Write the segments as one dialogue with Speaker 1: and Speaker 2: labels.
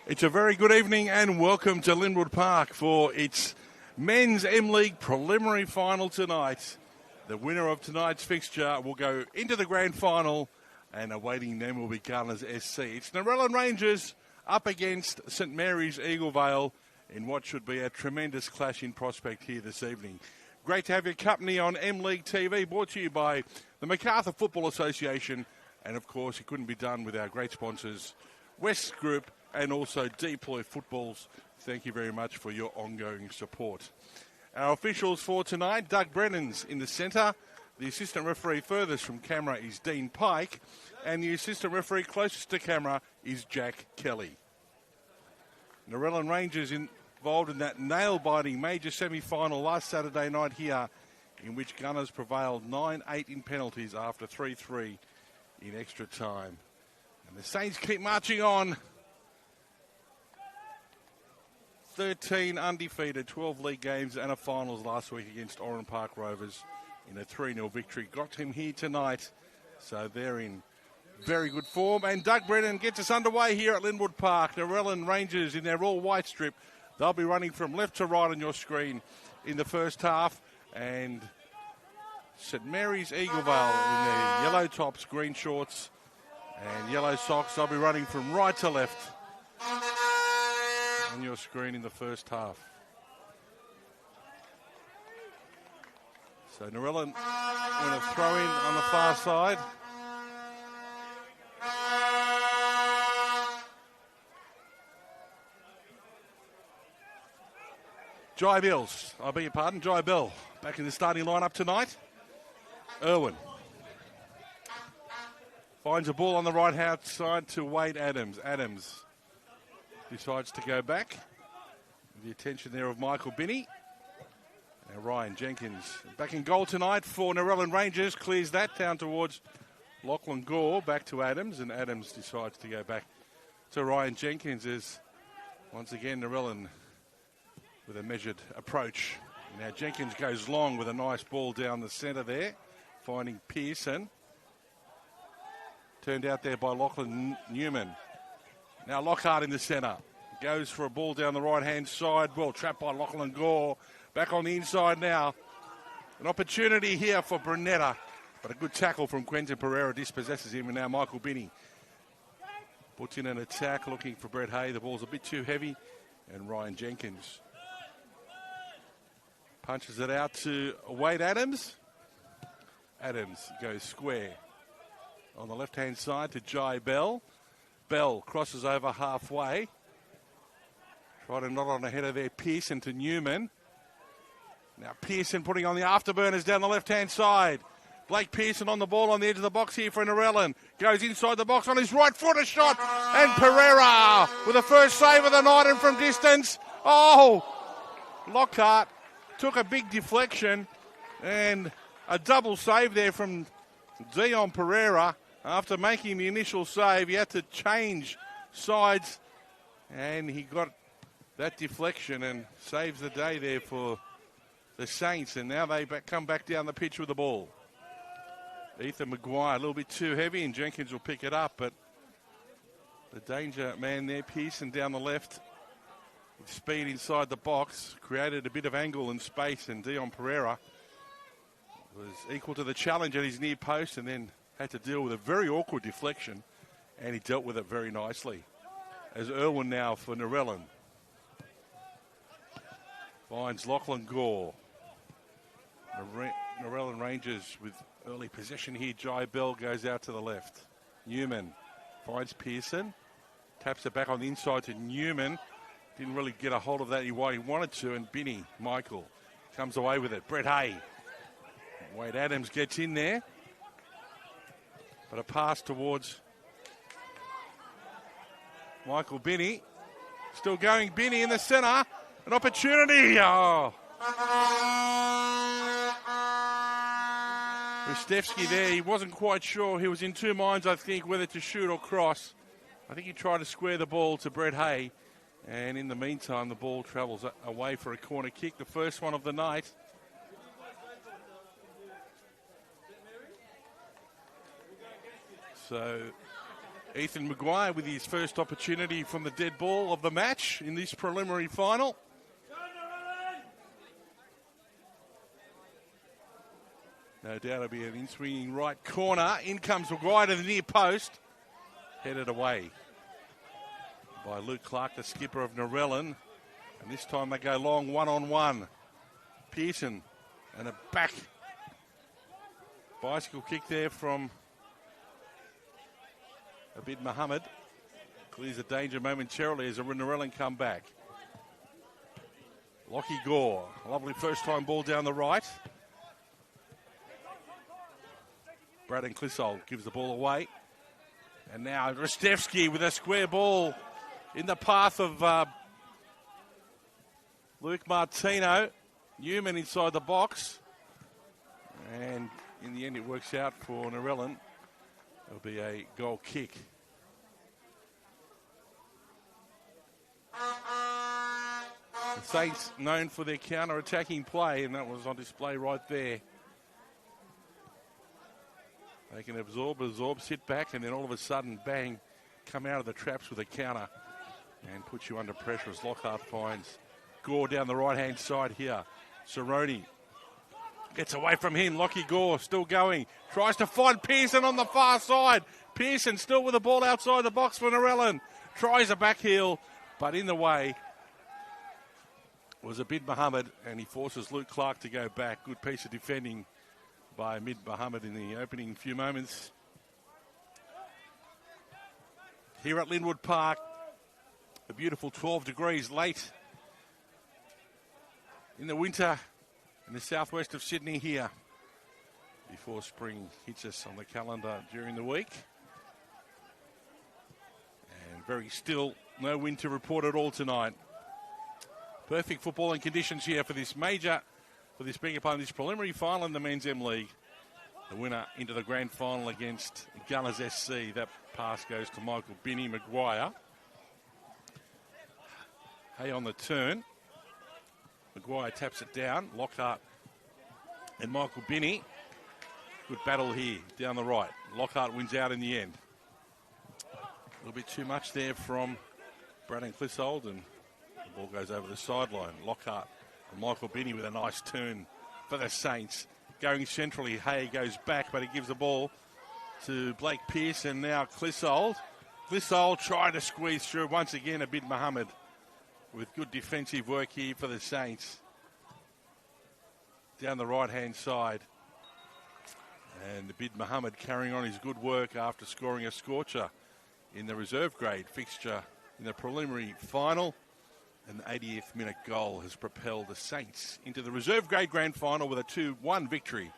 Speaker 1: It's a very good evening and welcome to Lynwood Park for its Men's M-League preliminary final tonight. The winner of tonight's fixture will go into the grand final and awaiting them will be Gunners SC. It's Narellan Rangers up against St Mary's Eaglevale in what should be a tremendous clash in prospect here this evening. Great to have your company on M-League TV, brought to you by the Macarthur Football Association, and of course it couldn't be done with our great sponsors, West Group and also Deploy Footballs. Thank you very much for your ongoing support. Our officials for tonight, Doug Brennan's in the centre. The assistant referee furthest from camera is Dean Pike. And the assistant referee closest to camera is Jack Kelly. Narellan Rangers involved in that nail-biting major semi-final last Saturday night here, in which Gunners prevailed 9-8 in penalties after 3-3 in extra time. And the Saints keep marching on. 13 undefeated, 12 league games and a finals last week against Oran Park Rovers in a 3-0 victory. Got him here tonight, so they're in very good form. And Doug Brennan gets us underway here at Lynwood Park. Narellan Rangers in their all-white strip. They'll be running from left to right on your screen in the first half. And St Mary's Eaglevale in their yellow tops, green shorts and yellow socks. They'll be running from right to left on your screen in the first half. So Narellan going to throw in on the far side. Jai Bills, I beg your pardon, Jai Bell back in the starting lineup tonight. Irwin finds a ball on the right hand side to Wade Adams. Adams decides to go back. The attention there of Michael Binney. Now Ryan Jenkins back in goal tonight for Narellan Rangers. Clears that down towards Lachlan Gore. Back to Adams, and Adams decides to go back to Ryan Jenkins as once again Narellan with a measured approach. Now Jenkins goes long with a nice ball down the centre there, finding Pearson. Turned out there by Lachlan Newman. Now Lockhart in the centre. Goes for a ball down the right-hand side. Well, trapped by Lachlan Gore. Back on the inside now. An opportunity here for Brunetta. But a good tackle from Quentin Pereira dispossesses him. And now Michael Binney puts in an attack looking for Brett Hay. The ball's a bit too heavy. And Ryan Jenkins punches it out to Wade Adams. Adams goes square. On the left-hand side to Jai Bell. Bell crosses over halfway. Try to knot on ahead of there, Pearson to Newman. Now Pearson putting on the afterburners down the left-hand side. Blake Pearson on the ball on the edge of the box here for Narellan. Goes inside the box on his right foot, a shot. And Pereira with the first save of the night and from distance. Oh, Lockhart took a big deflection and a double save there from Dion Pereira. After making the initial save, he had to change sides and he got that deflection and saves the day there for the Saints. And now they come back down the pitch with the ball. Ethan Maguire a little bit too heavy and Jenkins will pick it up, but the danger man there, Pearson down the left with speed inside the box, created a bit of angle and space, and Dion Pereira was equal to the challenge at his near post and then had to deal with a very awkward deflection, and he dealt with it very nicely. As Irwin now for Narellan. Finds Lachlan Gore. Narellan Rangers with early possession here. Jai Bell goes out to the left. Newman finds Pearson. Taps it back on the inside to Newman. Didn't really get a hold of that what he wanted to, and Binney, Michael, comes away with it. Brett Hay. Wade Adams gets in there. But a pass towards Michael Binney. Still going, Binney in the centre. An opportunity. Oh. Rustevsky there, he wasn't quite sure. He was in two minds, I think, whether to shoot or cross. I think he tried to square the ball to Brett Hay. And in the meantime, the ball travels away for a corner kick, the first one of the night. So Ethan Maguire with his first opportunity from the dead ball of the match in this preliminary final. No doubt it'll be an in-swinging right corner. In comes Maguire to the near post. Headed away by Luke Clark, the skipper of Narellan. And this time they go long one-on-one. Pearson and a back bicycle kick there from Abid Mohammed. Clears the danger momentarily as a Narellan come back. Lockie Gore, lovely first-time ball down the right. Braden Clissold gives the ball away. And now Rostevsky with a square ball in the path of Luke Martino. Newman inside the box. And in the end it works out for Narellan. It'll be a goal kick. The Saints known for their counter-attacking play, and that was on display right there. They can absorb, sit back, and then all of a sudden, bang, come out of the traps with a counter and put you under pressure as Lockhart finds Gore down the right-hand side here. Cerrone gets away from him. Lockie Gore still going. Tries to find Pearson on the far side. Pearson still with the ball outside the box for Narellan. Tries a back heel, but in the way was Abid Mohammed, and he forces Luke Clark to go back. Good piece of defending by Abid Mohammed in the opening few moments. Here at Lynwood Park, a beautiful 12 degrees late in the winter in the southwest of Sydney here before spring hits us on the calendar during the week. And very still, no wind to report at all tonight. Perfect footballing conditions here for this this preliminary final in the Men's M League. The winner into the grand final against Gunners SC. That pass goes to Michael Binney. Maguire. Hay on the turn. Maguire taps it down. Lockhart and Michael Binney. Good battle here down the right. Lockhart wins out in the end. A little bit too much there from Braden Clissold, and the ball goes over the sideline. Lockhart and Michael Binney with a nice turn for the Saints. Going centrally, Hay goes back, but he gives the ball to Blake Pearce, and now Clissold. Clissold trying to squeeze through once again. Abid Mohammed with good defensive work here for the Saints. Down the right-hand side. And Abid Mohammed carrying on his good work after scoring a scorcher in the reserve grade fixture in the preliminary final. An 80th minute goal has propelled the Saints into the reserve grade grand final with a 2-1 victory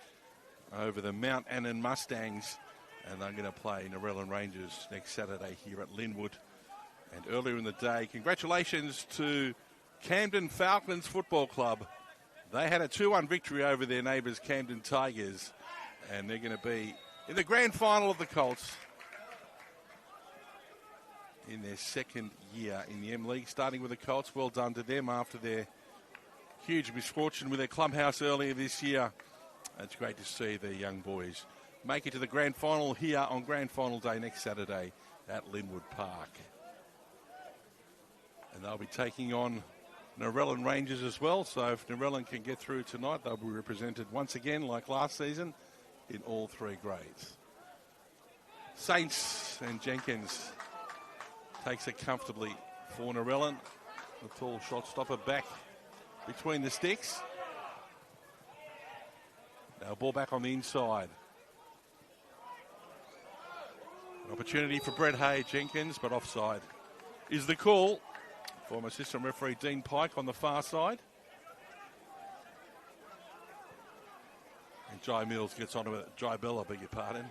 Speaker 1: over the Mount Annan Mustangs. And they're going to play Narellan Rangers next Saturday here at Lynwood. And earlier in the day, congratulations to Camden Falcons Football Club. They had a 2-1 victory over their neighbours, Camden Tigers. And they're going to be in the grand final of the Colts in their second year in the M League, starting with the Colts. Well done to them after their huge misfortune with their clubhouse earlier this year. It's great to see the young boys make it to the grand final here on grand final day next Saturday at Lynwood Park. And they'll be taking on Narellan Rangers as well. So if Narellan can get through tonight, they'll be represented once again like last season in all three grades. Saints and Jenkins takes it comfortably for Narellan. The tall shot stopper back between the sticks. Now ball back on the inside. An opportunity for Brett Hay. Jenkins, but offside is the call. Former assistant referee Dean Pike on the far side. And Jai Mills gets onto it. Jai Bell, I beg your pardon.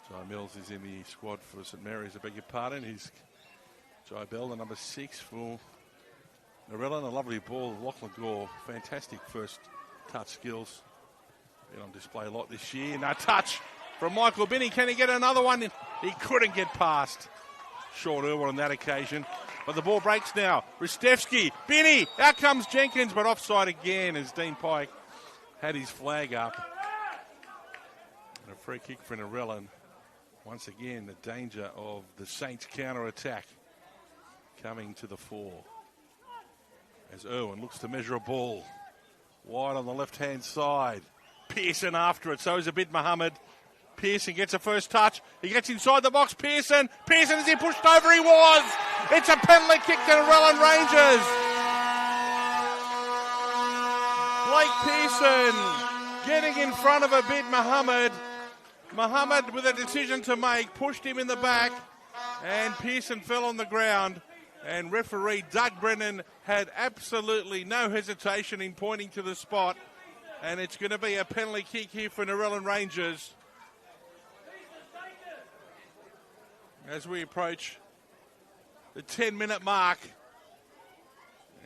Speaker 1: Jai Mills is in the squad for St Mary's, I beg your pardon. He's Jai Bell, the number 6 for Narellan. A lovely ball. Lachlan Gore, fantastic first touch skills. Been on display a lot this year. Now touch from Michael Binney. Can he get another one? He couldn't get past Sean Irwin on that occasion. But the ball breaks now. Ristevsky, Binney, out comes Jenkins, but offside again as Dean Pike had his flag up. And a free kick for Narellan. Once again, the danger of the Saints counter-attack coming to the fore. As Irwin looks to measure a ball. Wide on the left-hand side. Pearson after it, so is Abid Mohammed. Pearson gets a first touch. He gets inside the box. Pearson as he pushed over, he was. It's a penalty kick to Narellan Rangers. Blake Pearson getting in front of Abid Mohammed. Mohammed with a decision to make, pushed him in the back, and Pearson fell on the ground. And referee Doug Brennan had absolutely no hesitation in pointing to the spot. And it's going to be a penalty kick here for Narellan Rangers as we approach the 10-minute mark.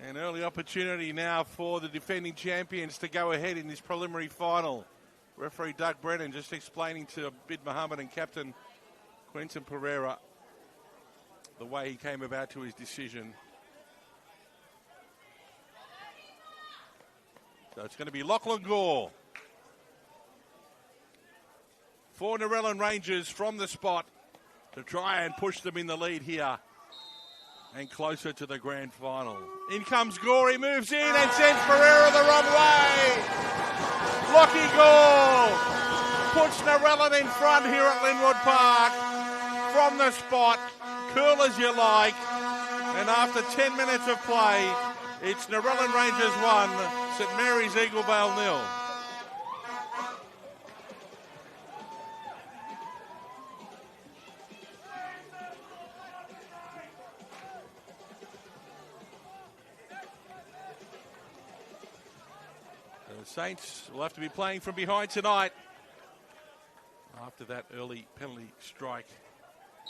Speaker 1: An early opportunity now for the defending champions to go ahead in this preliminary final. Referee Doug Brennan just explaining to Abid Mohammed and captain Quentin Pereira the way he came about to his decision. So it's going to be Lachlan Gore for Narellan Rangers from the spot to try and push them in the lead here and closer to the grand final. In comes Gore, he moves in and sends Pereira the wrong way. Lockie Gore puts Narellan in front here at Lynwood Park from the spot, cool as you like. And after 10 minutes of play, it's Narellan Rangers 1, St Mary's Eaglevale 0. The Saints will have to be playing from behind tonight after that early penalty strike.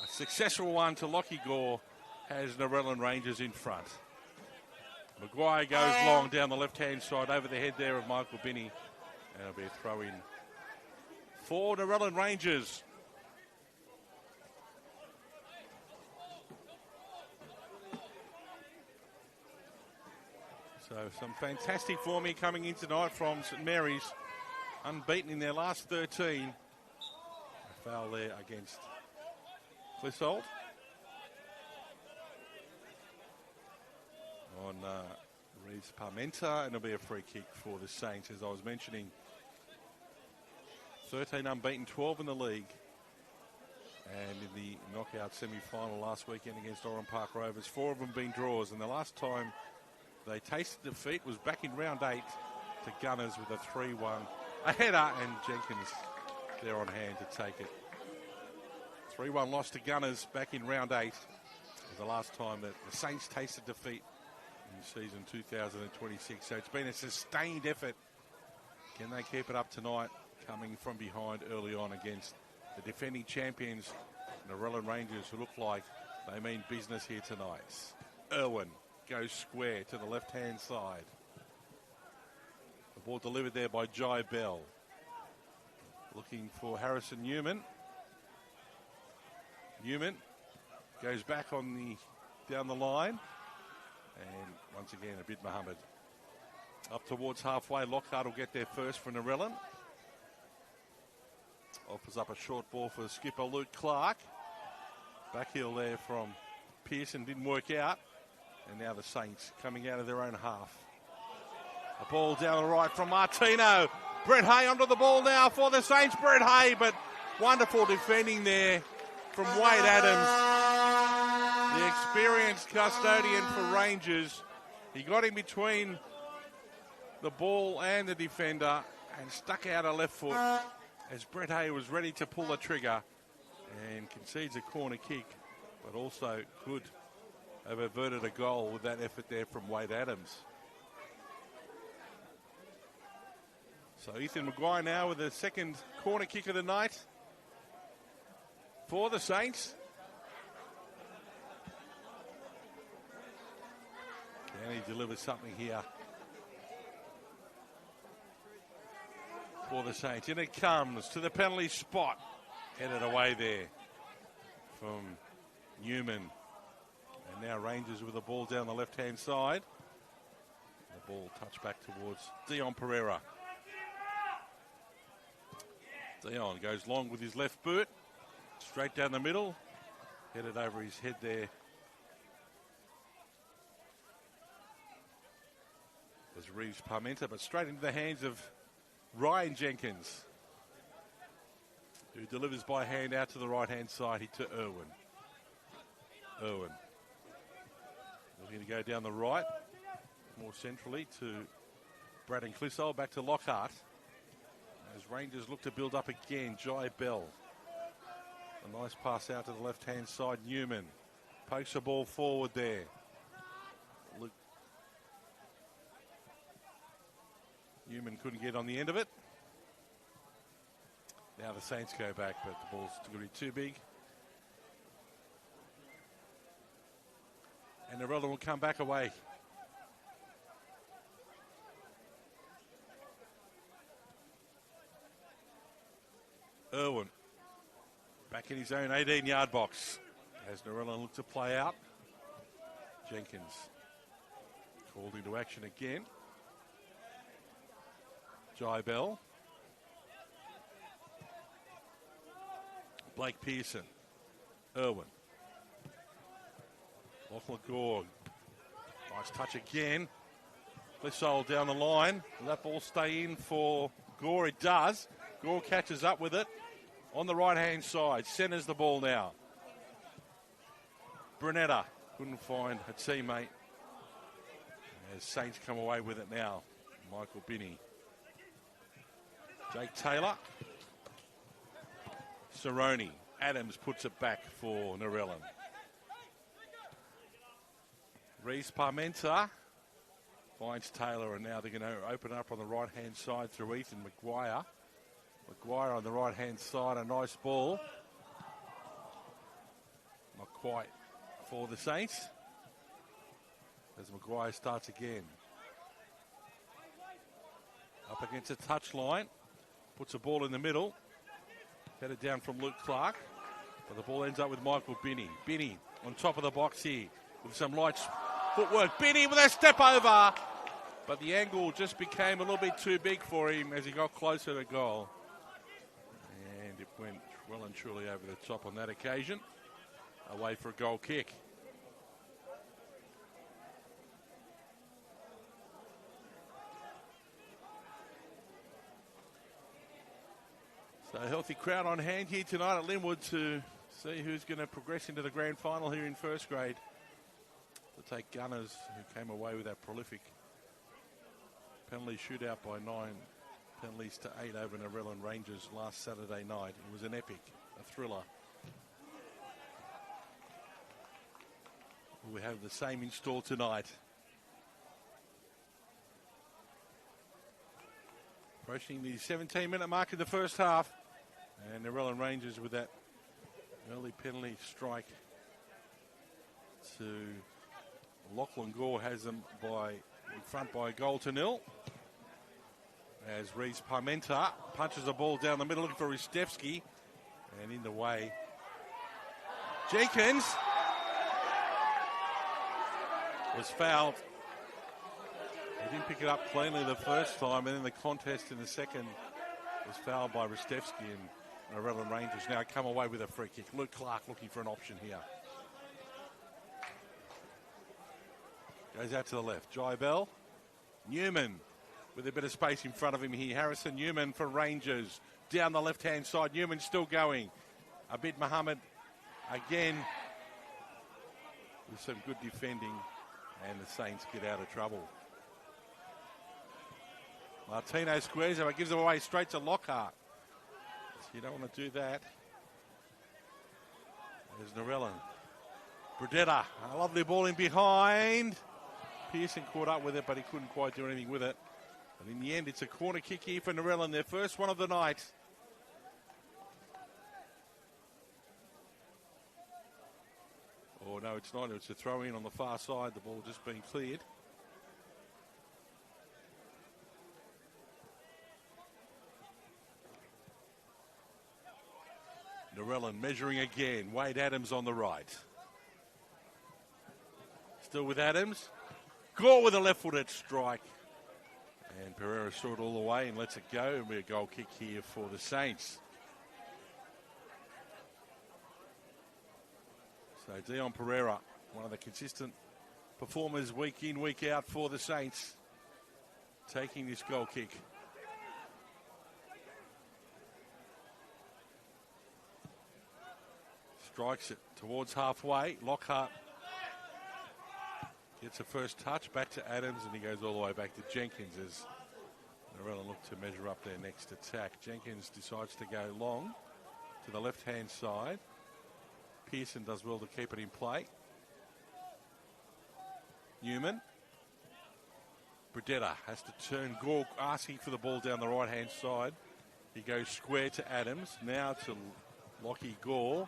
Speaker 1: A successful one to Lockie Gore has Narellan Rangers in front. Maguire goes long down the left-hand side over the head there of Michael Binney. And it'll be a throw-in for Narellan Rangers. So some fantastic form here coming in tonight from St Mary's. Unbeaten in their last 13. A foul there against Clissold. On Reeves Parmenta, and it'll be a free kick for the Saints. As I was mentioning, 13 unbeaten, 12 in the league, and in the knockout semi-final last weekend against Oran Park Rovers, 4 of them been draws, and the last time they tasted defeat was back in round 8 to Gunners with a 3-1 a header, and Jenkins there on hand to take it. 3-1 loss to Gunners back in round 8 was the last time that the Saints tasted defeat in season 2026. So it's been a sustained effort. Can they keep it up tonight, coming from behind early on against the defending champions, Narellan Rangers, who look like they mean business here tonight. Irwin goes square to the left-hand side. The ball delivered there by Jai Bell. Looking for Harrison Newman. Newman goes back on down the line. And once again, Abid Mohammed up towards halfway. Lockhart will get there first for Narellan. Offers up a short ball for skipper Luke Clark. Backheel there from Pearson didn't work out. And now the Saints coming out of their own half. A ball down the right from Martino. Brett Hay onto the ball now for the Saints. Brett Hay, but wonderful defending there from Wade Adams. The experienced custodian for Rangers. He got in between the ball and the defender and stuck out a left foot as Brett Hay was ready to pull the trigger and concedes a corner kick, but also could have averted a goal with that effort there from Wade Adams. So Ethan Maguire now with the second corner kick of the night for the Saints. Can he deliver something here for the Saints? In it comes to the penalty spot. Headed away there from Newman. And now Rangers with the ball down the left-hand side. The ball touched back towards Dion Pereira. Dion goes long with his left boot. Straight down the middle. Headed over his head there. As Reeves Parmenter, but straight into the hands of Ryan Jenkins, who delivers by hand out to the right-hand side to Irwin. Irwin looking to go down the right, more centrally to Braden Clissold, back to Lockhart. As Rangers look to build up again, Jai Bell. A nice pass out to the left-hand side, Newman. Pokes the ball forward there. Newman couldn't get on the end of it. Now the Saints go back, but the ball's going to be too big. And Narellan will come back away. Irwin back in his own 18-yard box as Narellan looks to play out. Jenkins called into action again. Jai Bell. Blake Pearson. Irwin. Lachlan Gore. Nice touch again. Clissold down the line. Will that ball stay in for Gore? It does. Gore catches up with it on the right-hand side. Centres the ball now. Brunetta couldn't find a teammate. As Saints come away with it now. Michael Binney. Jake Taylor. Cerrone. Adams puts it back for Narellan. Reese Parmenter finds Taylor, and now they're going to open up on the right-hand side through Ethan Maguire. Maguire on the right-hand side, a nice ball. Not quite for the Saints. As Maguire starts again. Up against the touchline. Puts the ball in the middle. Headed down from Luke Clark. But the ball ends up with Michael Binney. Binney on top of the box here with some light footwork. Binney with a step over. But the angle just became a little bit too big for him as he got closer to goal. And it went well and truly over the top on that occasion. Away for a goal kick. So a healthy crowd on hand here tonight at Lynwood to see who's going to progress into the grand final here in first grade. To take Gunners, who came away with that prolific penalty shootout by 9 penalties to 8 over Narellan Rangers last Saturday night. It was an epic, a thriller. We have the same in store tonight. Approaching the 17-minute mark in the first half. And Narellan Rangers with that early penalty strike to Lachlan Gore has them in front by a goal to nil. As Reese Parmenter punches the ball down the middle looking for Ristevski. And in the way, Jenkins was fouled. He didn't pick it up cleanly the first time, and then the contest in the second was fouled by Ristevski, and Narellan Rangers now come away with a free kick. Luke Clark looking for an option here. Goes out to the left. Jai Bell. Newman with a bit of space in front of him here. Harrison Newman for Rangers. Down the left-hand side. Newman still going. Abid Mohammed again with some good defending, and the Saints get out of trouble. Martino squares him, but gives it away straight to Lockhart. So you don't want to do that. There's Narellan. Brunetta, a lovely ball in behind. Pearson caught up with it, but he couldn't quite do anything with it. And in the end, it's a corner kick here for Narellan, their first one of the night. Oh, no, it's not. It's a throw-in on the far side. The ball just being cleared. Narellan measuring again. Wade Adams on the right. Still with Adams. Gore with a left-footed strike. And Pereira saw it all the way and lets it go. It'll be a goal kick here for the Saints. So Dion Pereira, one of the consistent performers week in, week out for the Saints, taking this goal kick. Strikes it towards halfway. Lockhart gets a first touch back to Adams, and he goes all the way back to Jenkins as Narellan look to measure up their next attack. Jenkins decides to go long to the left-hand side. Pearson does well to keep it in play. Newman. Bredetta has to turn. Gore asking for the ball down the right-hand side. He goes square to Adams. Now to Lockie Gore,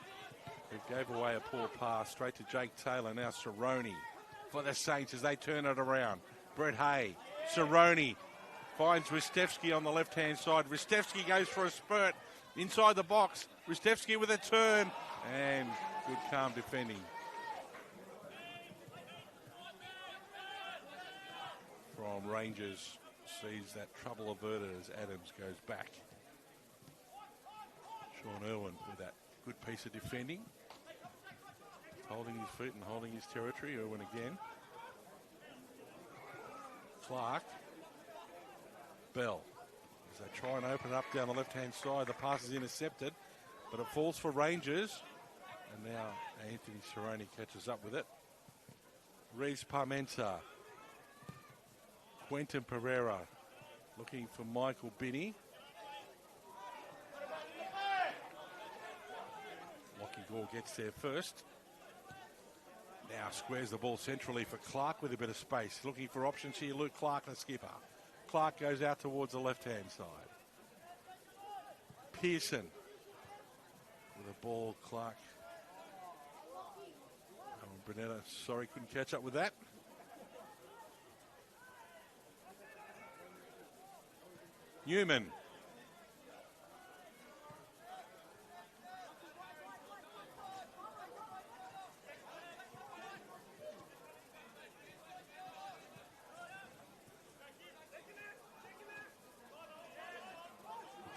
Speaker 1: who gave away a poor pass straight to Jake Taylor. Now Cerrone for the Saints as they turn it around. Brett Hay. Cerrone finds Ristevski on the left-hand side. Ristevski goes for a spurt inside the box. Ristevski with a turn and good calm defending from Rangers. Sees that trouble averted as Adams goes back. Sean Irwin with that good piece of defending. Holding his feet and holding his territory. Irwin again. Clark. Bell. As they try and open it up down the left-hand side. The pass is intercepted, but it falls for Rangers. And now Anthony Cerrone catches up with it. Reese Parmenta. Quentin Pereira looking for Michael Binney. Lockie Gore gets there first. Now squares the ball centrally for Clark with a bit of space. Looking for options here. Luke Clark, the skipper. Clark goes out towards the left-hand side. Pearson with a ball. Clark. Bredetta, sorry, couldn't catch up with that. Newman.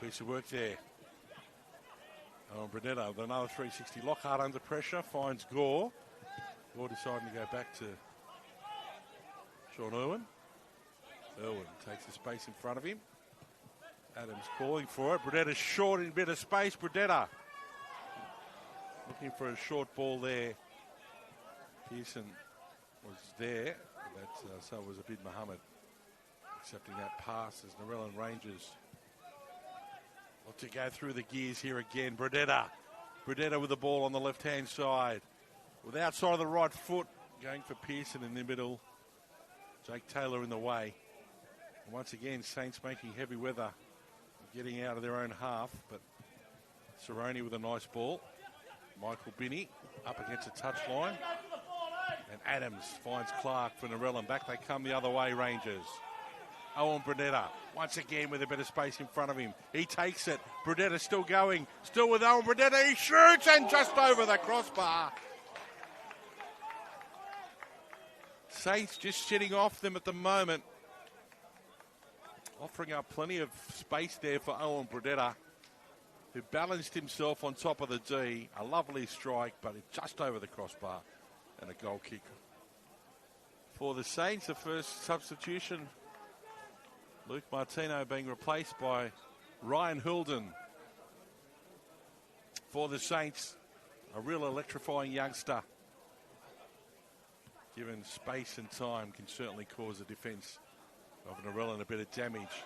Speaker 1: Piece of work there. Bredetta with another 360. Lockhart under pressure, finds Gore. Gore deciding to go back to Sean Irwin. Irwin takes the space in front of him. Adams calling for it. Bredetta short in a bit of space. Bredetta looking for a short ball there. Pearson was there, but so was Abid Mohammed accepting that pass as Narellan Rangers look to go through the gears here again. Bredetta with the ball on the left-hand side. With outside of the right foot, going for Pearson in the middle. Jake Taylor in the way. And once again, Saints making heavy weather, getting out of their own half, but Cerrone with a nice ball. Michael Binney up against the touchline. And Adams finds Clark for Narellan. Back they come the other way, Rangers. Owen Bredetta, once again with a bit of space in front of him. He takes it. Bredetta still going. Still with Owen Bredetta. He shoots and just over the crossbar. Saints just sitting off them at the moment. Offering up plenty of space there for Owen Bredetta, who balanced himself on top of the D. A lovely strike, but it's just over the crossbar. And a goal kick for the Saints. The first substitution, Luke Martino being replaced by Ryan Hulden. For the Saints, a real electrifying youngster. Given space and time, can certainly cause the defence of Narellan a bit of damage.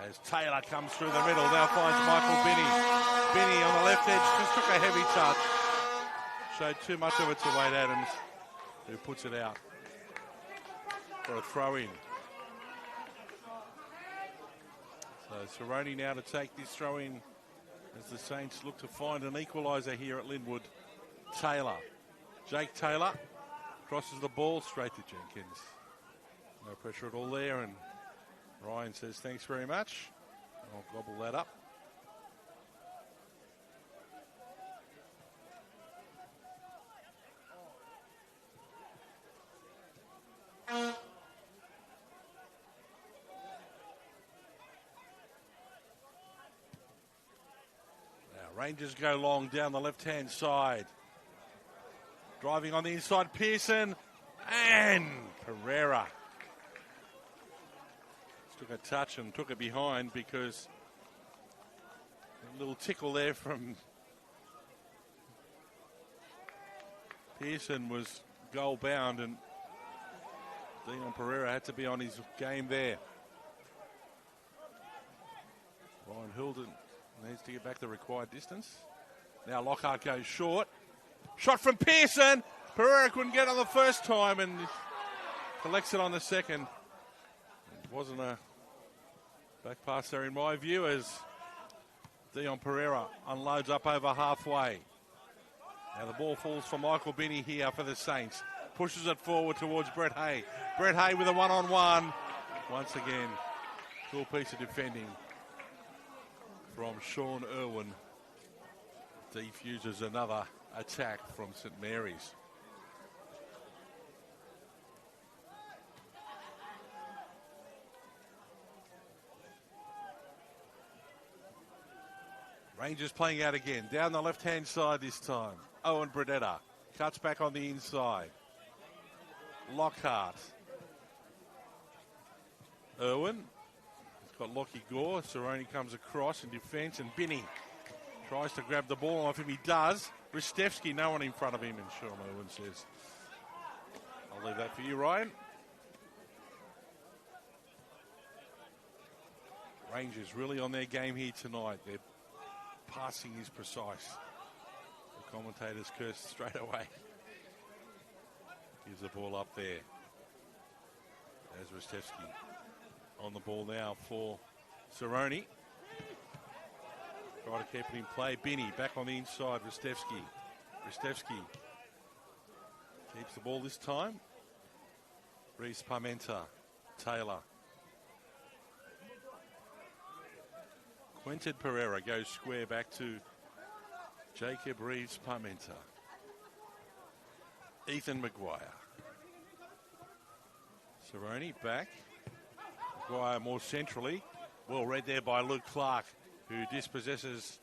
Speaker 1: As Taylor comes through the middle, now finds Michael Binney. Binney on the left edge, just took a heavy touch. Showed too much of it to Wade Adams, who puts it out for a throw-in. So Cerrone now to take this throw-in as the Saints look to find an equaliser here at Lynwood. Taylor. Jake Taylor crosses the ball straight to Jenkins. No pressure at all there, and Ryan says thanks very much. I'll gobble that up. Now Rangers go long down the left-hand side. Driving on the inside, Pearson. And Pereira took a touch and took it behind because a little tickle there from Pearson was goal bound, and Dion Pereira had to be on his game there. Ryan Hilden needs to get back the required distance. Now Lockhart goes short. Shot from Pearson. Pereira couldn't get it on the first time and collects it on the second. It wasn't a back pass there in my view as Dion Pereira unloads up over halfway. Now the ball falls for Michael Binney here for the Saints. Pushes it forward towards Brett Hay. Brett Hay with a one-on-one. Once again, cool piece of defending from Sean Irwin. Defuses another attack from St Mary's. Rangers playing out again. Down the left-hand side this time. Owen Bredetta cuts back on the inside. Lockhart. Irwin. He's got Lockie Gore. Cerrone comes across in defence, and Binney tries to grab the ball off him. He does. Ristevski, no one in front of him, and Sean Irwin says, I'll leave that for you, Ryan. Rangers really on their game here tonight. Their passing is precise. The commentators curse straight away. Gives the ball up there. As Ristevski on the ball now for Cerrone. Try to keep it in play. Binney back on the inside. Ristevski keeps the ball this time. Reese Parmenta. Taylor. Quentin Pereira goes square back to Jacob Reeves Parmenta. Ethan Maguire. Cerrone back. Maguire more centrally. Well read there by Luke Clark, who dispossesses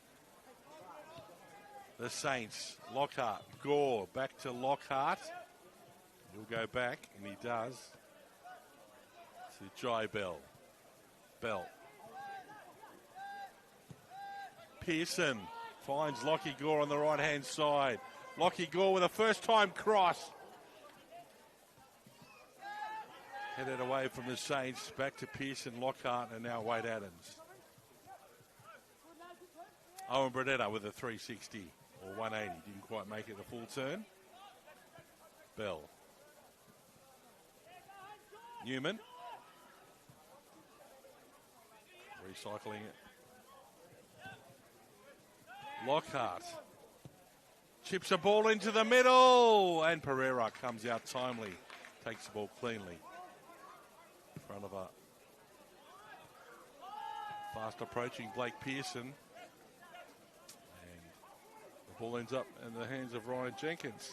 Speaker 1: the Saints. Lockhart. Gore back to Lockhart. He'll go back, and he does, to Jai Bell. Bell. Pearson finds Lockie Gore on the right-hand side. Lockie Gore with a first-time cross. Headed away from the Saints, back to Pearson, Lockhart, and now Wade Adams. Owen Bredetta with a 360 or 180. Didn't quite make it the full turn. Bell. Newman. Recycling it. Lockhart chips a ball into the middle, and Pereira comes out timely, takes the ball cleanly in front of a fast approaching Blake Pearson, and the ball ends up in the hands of Ryan Jenkins.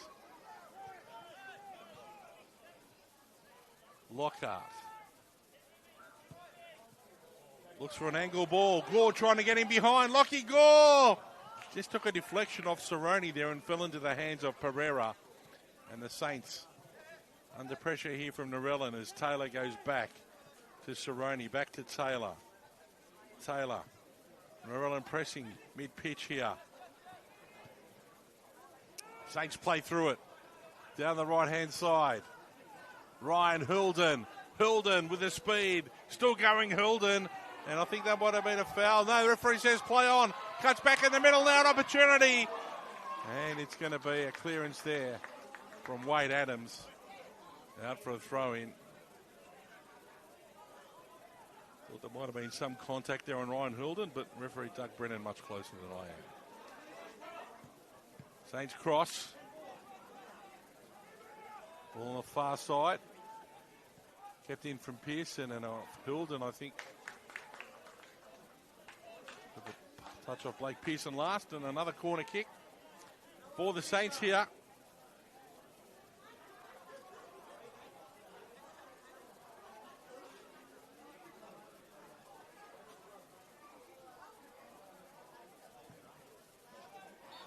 Speaker 1: Lockhart looks for an angle ball. Gore trying to get him behind. Lockie Gore just took a deflection off Cerrone there and fell into the hands of Pereira. And the Saints under pressure here from Narellan as Taylor goes back to Cerrone. Back to Taylor. Taylor. Narellan pressing mid-pitch here. Saints play through it. Down the right-hand side. Ryan Hilden. Hilden with the speed. Still going Hilden. And I think that might have been a foul. No, the referee says play on. Cuts back in the middle now, an opportunity. And it's going to be a clearance there from Wade Adams. Out for a throw-in. Thought there might have been some contact there on Ryan Hilden, but referee Doug Brennan much closer than I am. Saints cross. Ball on the far side. Kept in from Pearson and Hilden, I think. Touch off Blake Pearson last, and another corner kick for the Saints here.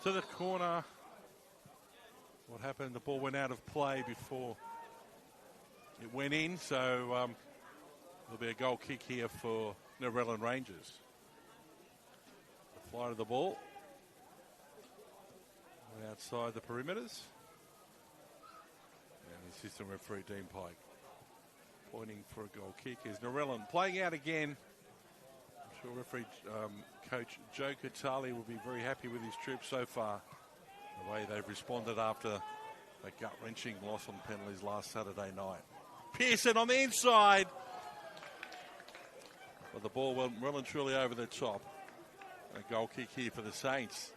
Speaker 1: To the corner what happened. The ball went out of play before it went in, so there'll be a goal kick here for Narellan Rangers. The flight of the ball outside the perimeters. And the assistant referee, Dean Pike, pointing for a goal kick. Is Narellan playing out again. I'm sure referee coach Joe Catali will be very happy with his troops so far. The way they've responded after a gut-wrenching loss on penalties last Saturday night. Pearson on the inside. But the ball went well and truly over the top. A goal kick here for the Saints.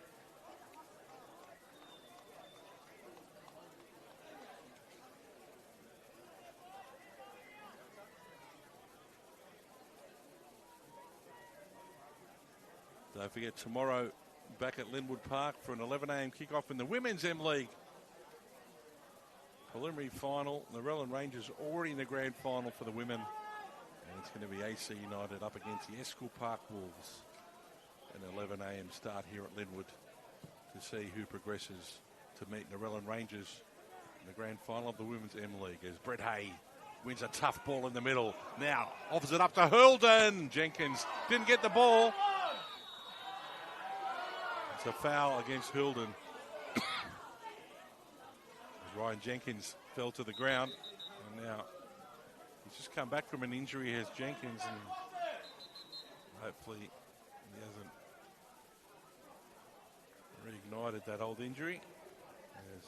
Speaker 1: Don't forget, tomorrow back at Lynwood Park for an 11 a.m. kickoff in the Women's M League preliminary final. Narellan Rangers already in the grand final for the women. And it's going to be AC United up against the Escort Park Wolves. An 11 a.m. start here at Lynwood to see who progresses to meet Narellan Rangers in the grand final of the Women's M League. As Brett Hay wins a tough ball in the middle. Now offers it up to Hurlden. Jenkins didn't get the ball. It's a foul against Hurlden. Ryan Jenkins fell to the ground, and now he's just come back from an injury, has Jenkins, and hopefully he hasn't reignited that old injury. As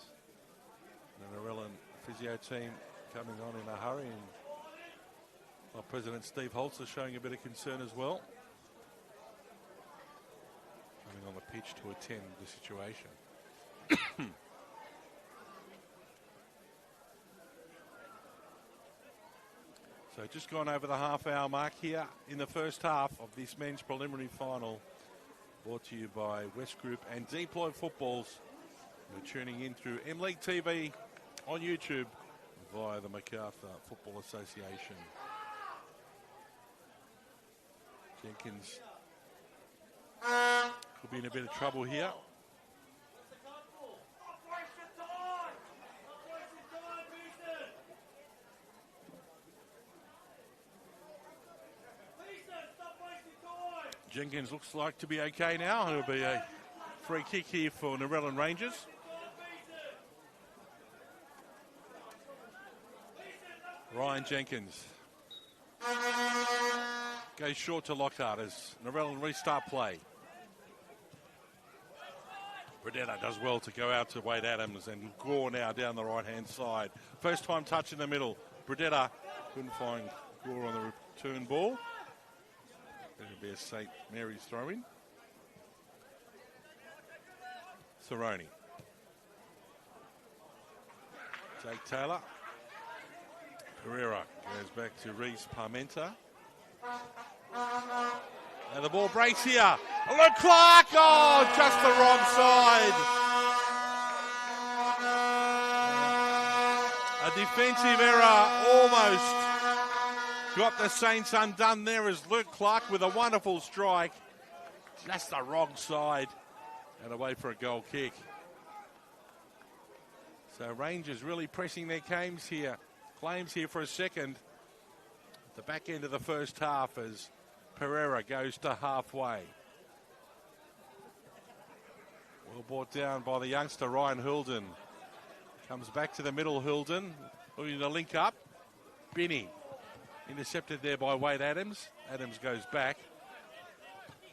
Speaker 1: the Narellan physio team coming on in a hurry, and President Steve Holzer showing a bit of concern as well. Coming on the pitch to attend the situation. So just gone over the half-hour mark here in the first half of this men's preliminary final. Brought to you by West Group and Deploy Footballs. You're tuning in through M-League TV on YouTube via the Macarthur Football Association. Jenkins could be in a bit of trouble here. Jenkins looks like to be okay now. It'll be a free kick here for Narellan Rangers. Ryan Jenkins goes short to Lockhart as Narellan restart play. Bredetta does well to go out to Wade Adams, and Gore now down the right-hand side. First time touch in the middle. Bredetta couldn't find Gore on the return ball. It'll be a St. Mary's throw-in. Cerrone. Jake Taylor. Pereira goes back to Reese Parmenta. And the ball breaks here. Luke Clark! Oh, just the wrong side. A defensive error almost got the Saints undone there as Luke Clark with a wonderful strike. Just the wrong side. And away for a goal kick. So Rangers really pressing their claims here for a second. At the back end of the first half as Pereira goes to halfway. Well brought down by the youngster Ryan Hurlden. Comes back to the middle, Hurlden. Looking to link up. Binney. Intercepted there by Wade Adams. Adams goes back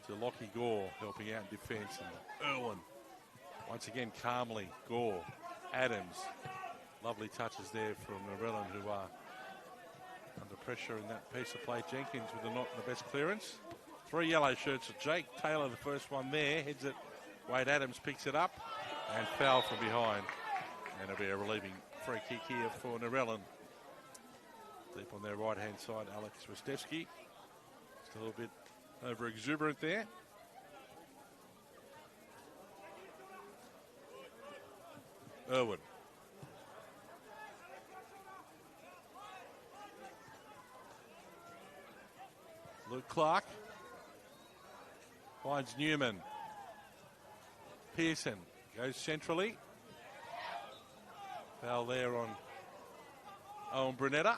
Speaker 1: to Lockie Gore, helping out in defence. And Irwin, once again, calmly. Gore, Adams. Lovely touches there from Narellan, who are under pressure in that piece of play. Jenkins with not the best clearance. 3 yellow shirts for Jake Taylor, the first one there. Heads it. Wade Adams picks it up and foul from behind. And it'll be a relieving free kick here for Narellan. Deep on their right-hand side, Alex Rostevsky. Still a bit over-exuberant there. Irwin. Luke Clark. Finds Newman. Pearson goes centrally. Foul there on Owen Brunetta.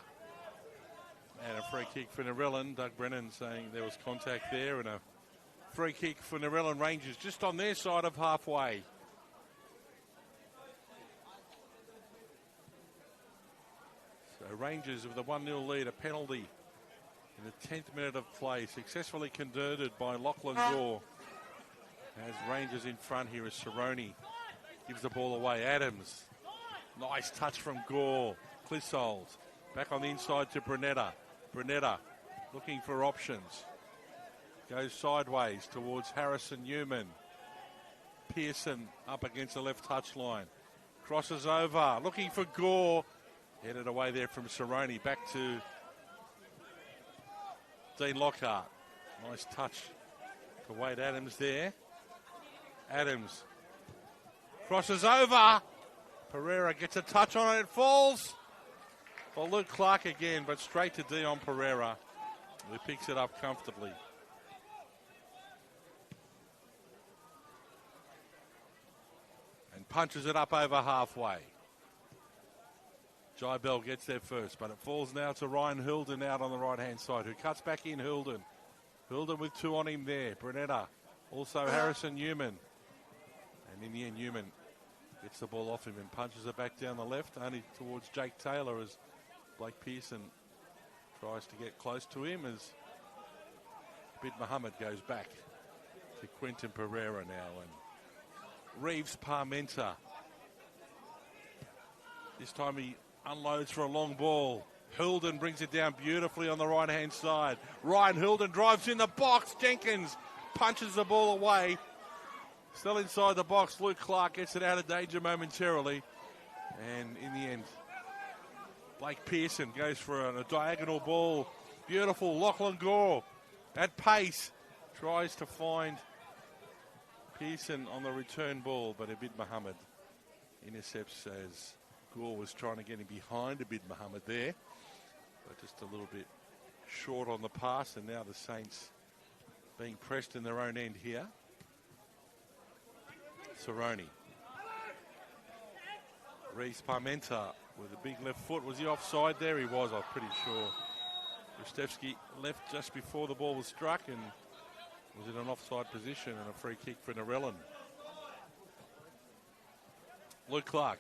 Speaker 1: And a free kick for Narellan. Doug Brennan saying there was contact there, and a free kick for Narellan Rangers just on their side of halfway. So Rangers with a 1-0 lead, a penalty in the 10th minute of play, successfully converted by Lachlan Gore. As Rangers in front here is Cerrone. Gives the ball away. Adams. Nice touch from Gore. Clissold. Back on the inside to Brunetta. Brunetta looking for options. Goes sideways towards Harrison Newman. Pearson up against the left touchline. Crosses over. Looking for Gore. Headed away there from Cerrone. Back to Dean Lockhart. Nice touch to Wade Adams there. Adams crosses over. Pereira gets a touch on it. It falls. Well, Luke Clark again, but straight to Dion Pereira, who picks it up comfortably. And punches it up over halfway. Jai Bell gets there first, but it falls now to Ryan Hilden out on the right-hand side, who cuts back in Hilden. Hilden with two on him there. Brunetta, also Harrison Newman. And in the end, Newman gets the ball off him and punches it back down the left, only towards Jake Taylor as Blake Pearson tries to get close to him as Bid Muhammad goes back to Quentin Pereira now. And Reeves Parmenter. This time he unloads for a long ball. Hilden brings it down beautifully on the right-hand side. Ryan Hilden drives in the box. Jenkins punches the ball away. Still inside the box. Luke Clark gets it out of danger momentarily. And in the end, Blake Pearson goes for a diagonal ball. Beautiful. Lachlan Gore at pace tries to find Pearson on the return ball, but Abid Muhammad intercepts as Gore was trying to get him behind Abid Muhammad there, but just a little bit short on the pass. And now the Saints being pressed in their own end here. Cerrone. Reese Parmenter with a big left foot. Was he offside there? He was, I'm pretty sure. Rustevski left just before the ball was struck and was in an offside position, and a free kick for Narellan. Luke Clark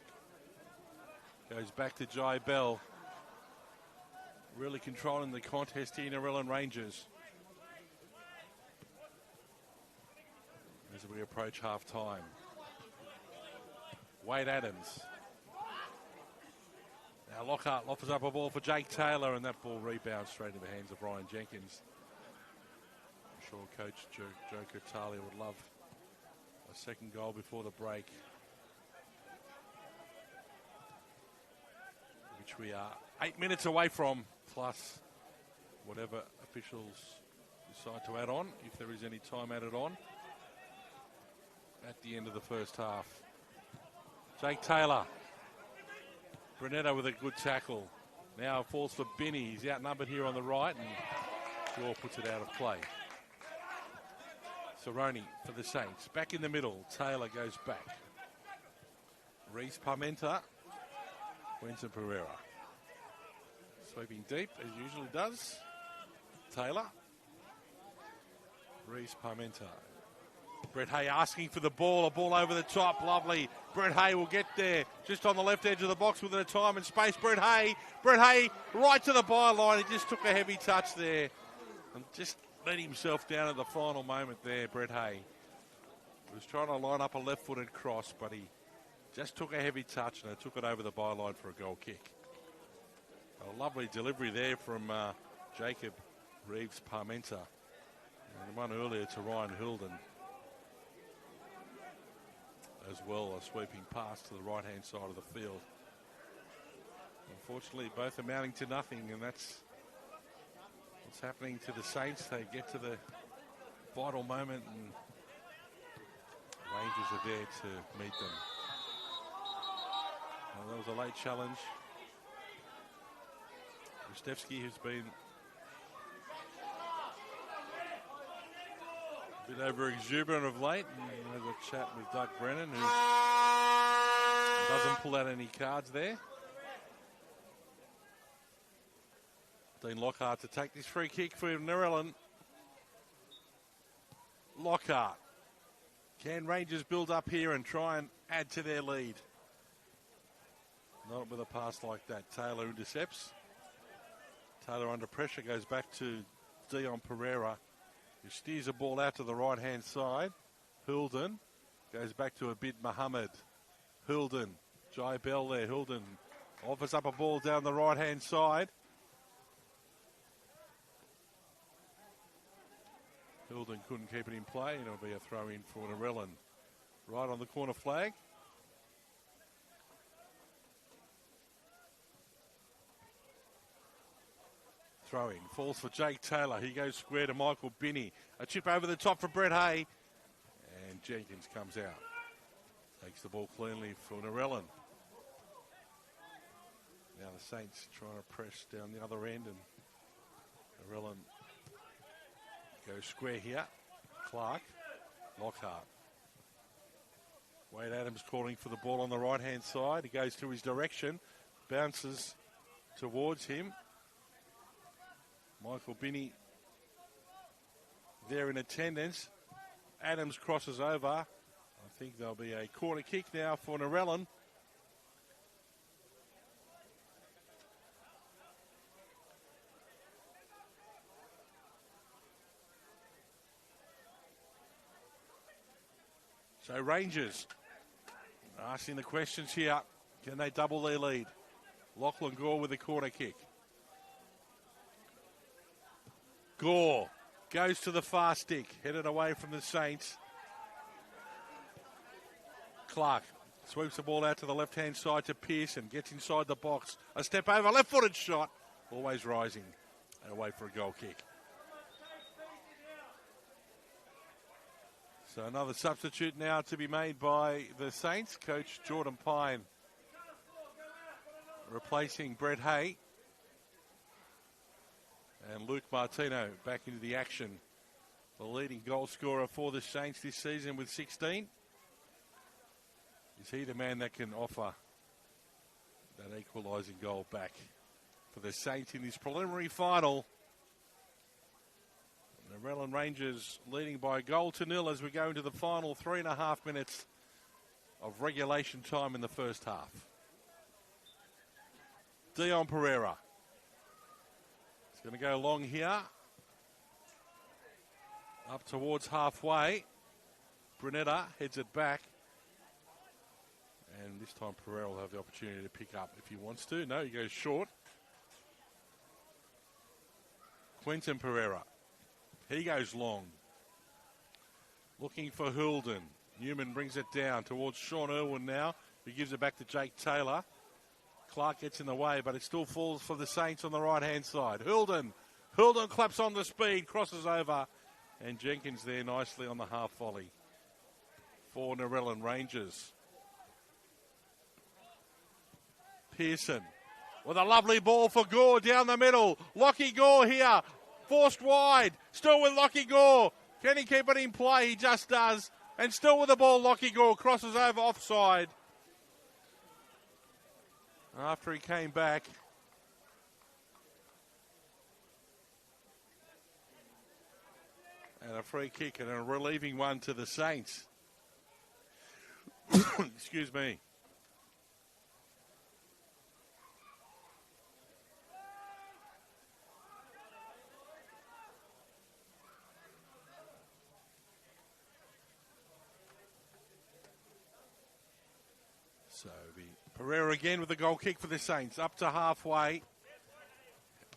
Speaker 1: goes back to Jai Bell. Really controlling the contest here, Narellan Rangers, as we approach half-time. Wade Adams. Now Lockhart offers up a ball for Jake Taylor, and that ball rebounds straight into the hands of Ryan Jenkins. I'm sure Coach Joe Curtalia would love a second goal before the break, which we are 8 minutes away from, plus whatever officials decide to add on, if there is any time added on, at the end of the first half. Jake Taylor. Brunetta with a good tackle. Now falls for Binney. He's outnumbered here on the right, and Shaw puts it out of play. Cerrone for the Saints. Back in the middle. Taylor goes back. Reese Parmenter. Quentin Pereira. Sweeping deep, as usually does. Taylor. Reese Parmenter. Brett Hay asking for the ball. A ball over the top. Lovely. Brett Hay will get there. Just on the left edge of the box within a time and space. Brett Hay right to the byline. He just took a heavy touch there and just let himself down at the final moment there, Brett Hay. He was trying to line up a left-footed cross, but he just took a heavy touch and took it over the byline for a goal kick. A lovely delivery there from Jacob Reeves Parmenter. And one earlier to Ryan Hilden as well, a sweeping pass to the right-hand side of the field. Unfortunately, both amounting to nothing, and that's what's happening to the Saints. They get to the vital moment, and Rangers are there to meet them. Well, that was a late challenge. Rustevski, who's been a bit over exuberant of late, and has a chat with Doug Brennan, who Doesn't pull out any cards there. Dean Lockhart to take this free kick for Narellan. Lockhart. Can Rangers build up here and try and add to their lead? Not with a pass like that. Taylor intercepts. Taylor under pressure goes back to Dion Pereira, who steers the ball out to the right-hand side. Hulden goes back to Abid Mohammed. Hulden, Jai Bell there. Hulden offers up a ball down the right-hand side. Hulden couldn't keep it in play, and it'll be a throw-in for Narellan. Right on the corner flag. Throwing, falls for Jake Taylor. He goes square to Michael Binney. A chip over the top for Brett Hay. And Jenkins comes out. Takes the ball cleanly for Narellan. Now the Saints trying to press down the other end, and Narellan goes square here. Clark, Lockhart. Wade Adams calling for the ball on the right-hand side. He goes to his direction. Bounces towards him. Michael Binney there in attendance. Adams crosses over. I think there'll be a corner kick now for Narellan. So Rangers asking the questions here. Can they double their lead? Lachlan Gore with a corner kick. Gore goes to the far stick, headed away from the Saints. Clark sweeps the ball out to the left-hand side to Pearson, gets inside the box. A step over, left-footed shot, always rising, and away for a goal kick. So another substitute now to be made by the Saints. Coach Jordan Pine replacing Brett Hay. And Luke Martino back into the action. The leading goal scorer for the Saints this season with 16. Is he the man that can offer that equalising goal back for the Saints in this preliminary final? The Narellan Rangers leading by a goal to nil as we go into the final 3.5 minutes of regulation time in the first half. Dion Pereira. Going to go long here. Up towards halfway. Brunetta heads it back. And this time Pereira will have the opportunity to pick up if he wants to. No, he goes short. Quentin Pereira. He goes long. Looking for Hulden. Newman brings it down towards Sean Irwin now. He gives it back to Jake Taylor. Clark gets in the way, but it still falls for the Saints on the right-hand side. Hulden claps on the speed, crosses over, and Jenkins there nicely on the half volley for Narellan Rangers. Pearson with a lovely ball for Gore down the middle. Lockie Gore here, forced wide, still with Lockie Gore. Can he keep it in play? He just does. And still with the ball, Lockie Gore crosses over offside. After he came back. And a free kick and a relieving one to the Saints. Excuse me. So Pereira again with the goal kick for the Saints. Up to halfway.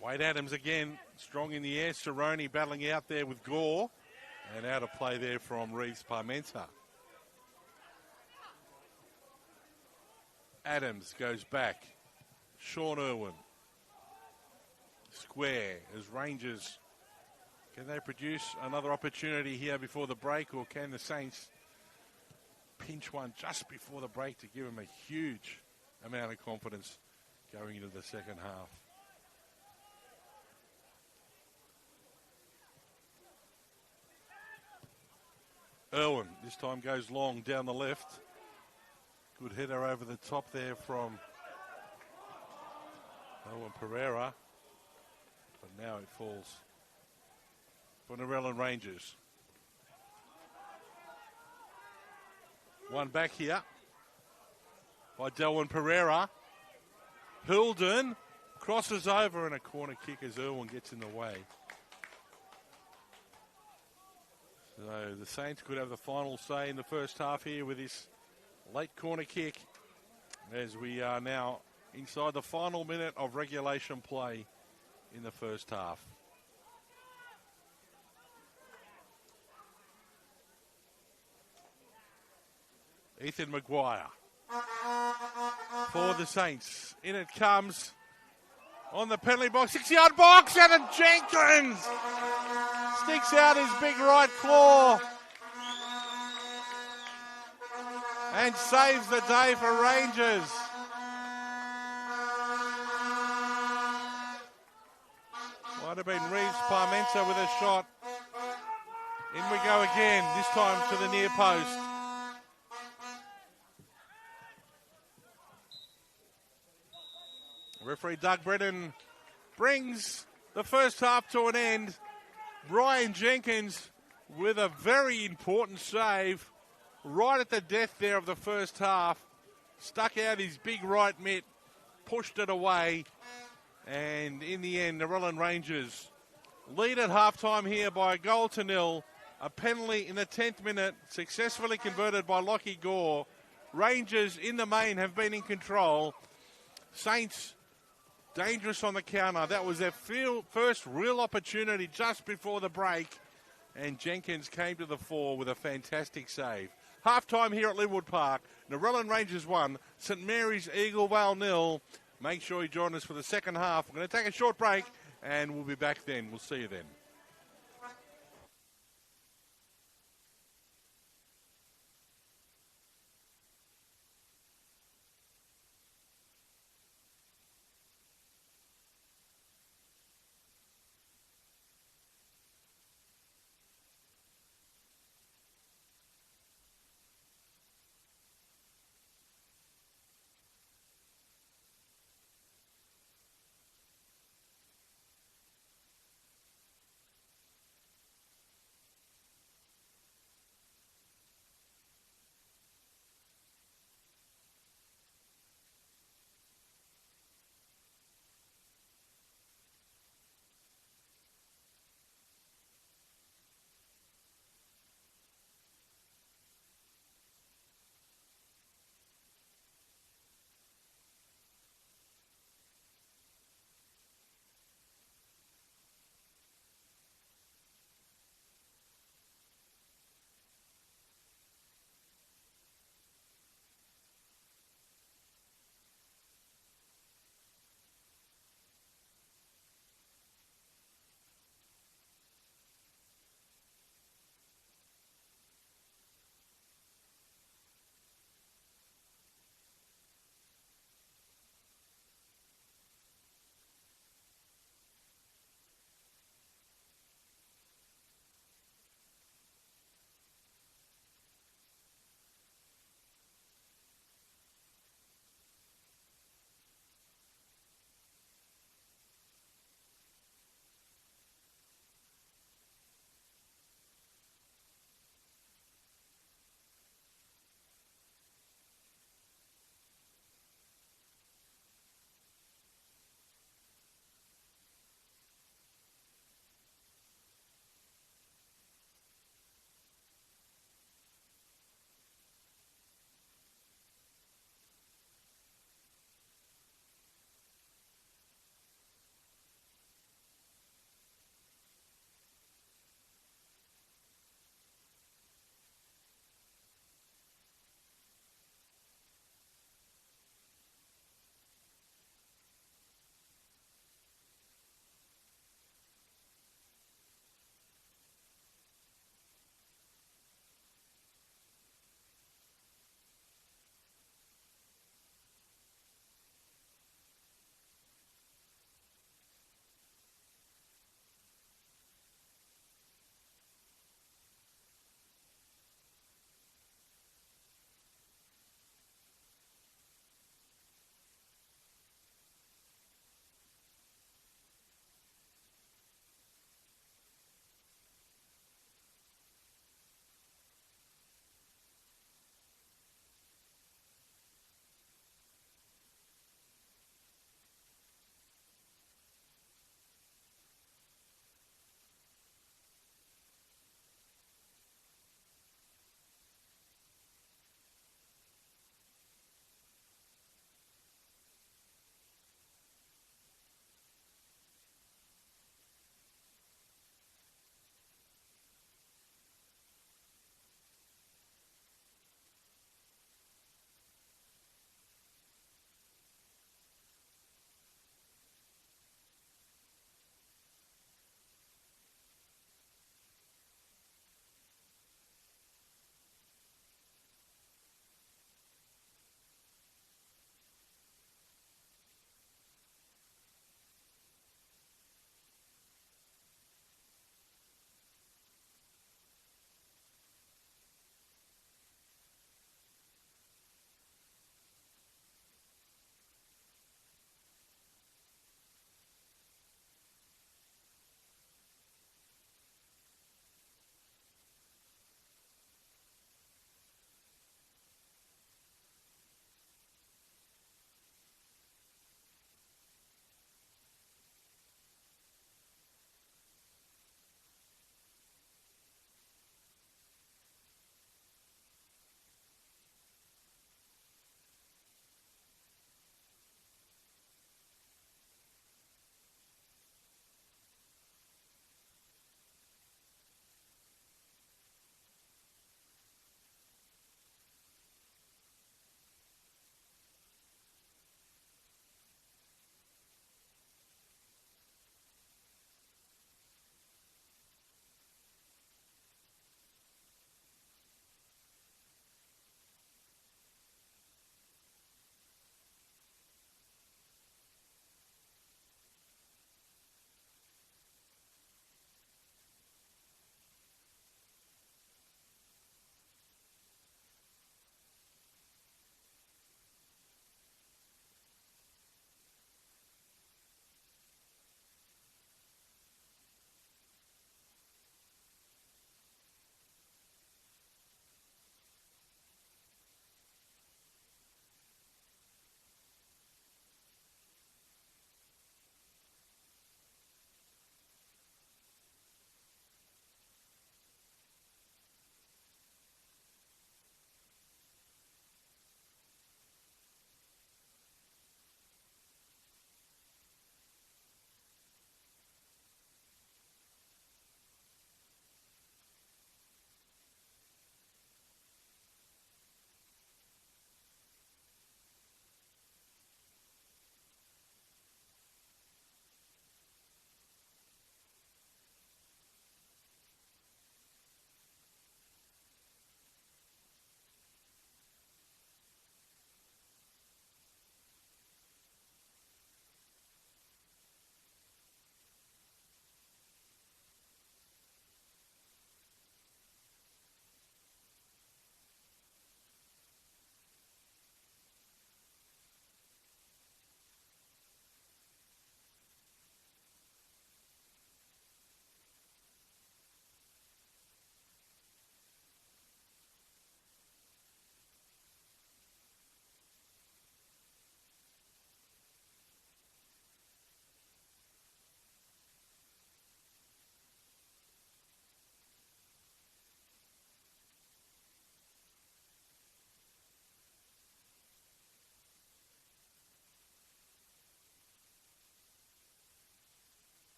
Speaker 1: Wade Adams again, strong in the air. Cerrone battling out there with Gore. And out of play there from Reeves Parmenta. Adams goes back. Sean Irwin. Square as Rangers. Can they produce another opportunity here before the break, or can the Saints pinch one just before the break to give them a huge amount of confidence going into the second half? Irwin this time goes long down the left. Good header over the top there from Owen Pereira. But now it falls for Narellan Rangers. One back here by Delwyn Pereira. Hilden crosses over and a corner kick as Irwin gets in the way. So the Saints could have the final say in the first half here with this late corner kick as we are now inside the final minute of regulation play in the first half. Ethan Maguire for the Saints. In it comes on the penalty box, 6-yard box, and Jenkins sticks out his big right claw and saves the day for Rangers. Might have been Reeves Parmenter with a shot. In we go again, this time to the near post. Referee Doug Brennan brings the first half to an end. Brian Jenkins with a very important save right at the death there of the first half. Stuck out his big right mitt, pushed it away, and in the end, the Narellan Rangers lead at halftime here by 1-0. A penalty in the 10th minute, successfully converted by Lockie Gore. Rangers in the main have been in control. Saints dangerous on the counter. That was their first real opportunity just before the break. And Jenkins came to the fore with a fantastic save. Half-time here at Lynwood Park. Narellan Rangers 1, St Mary's Eaglevale 0. Make sure you join us for the second half. We're going to take a short break and we'll be back then. We'll see you then.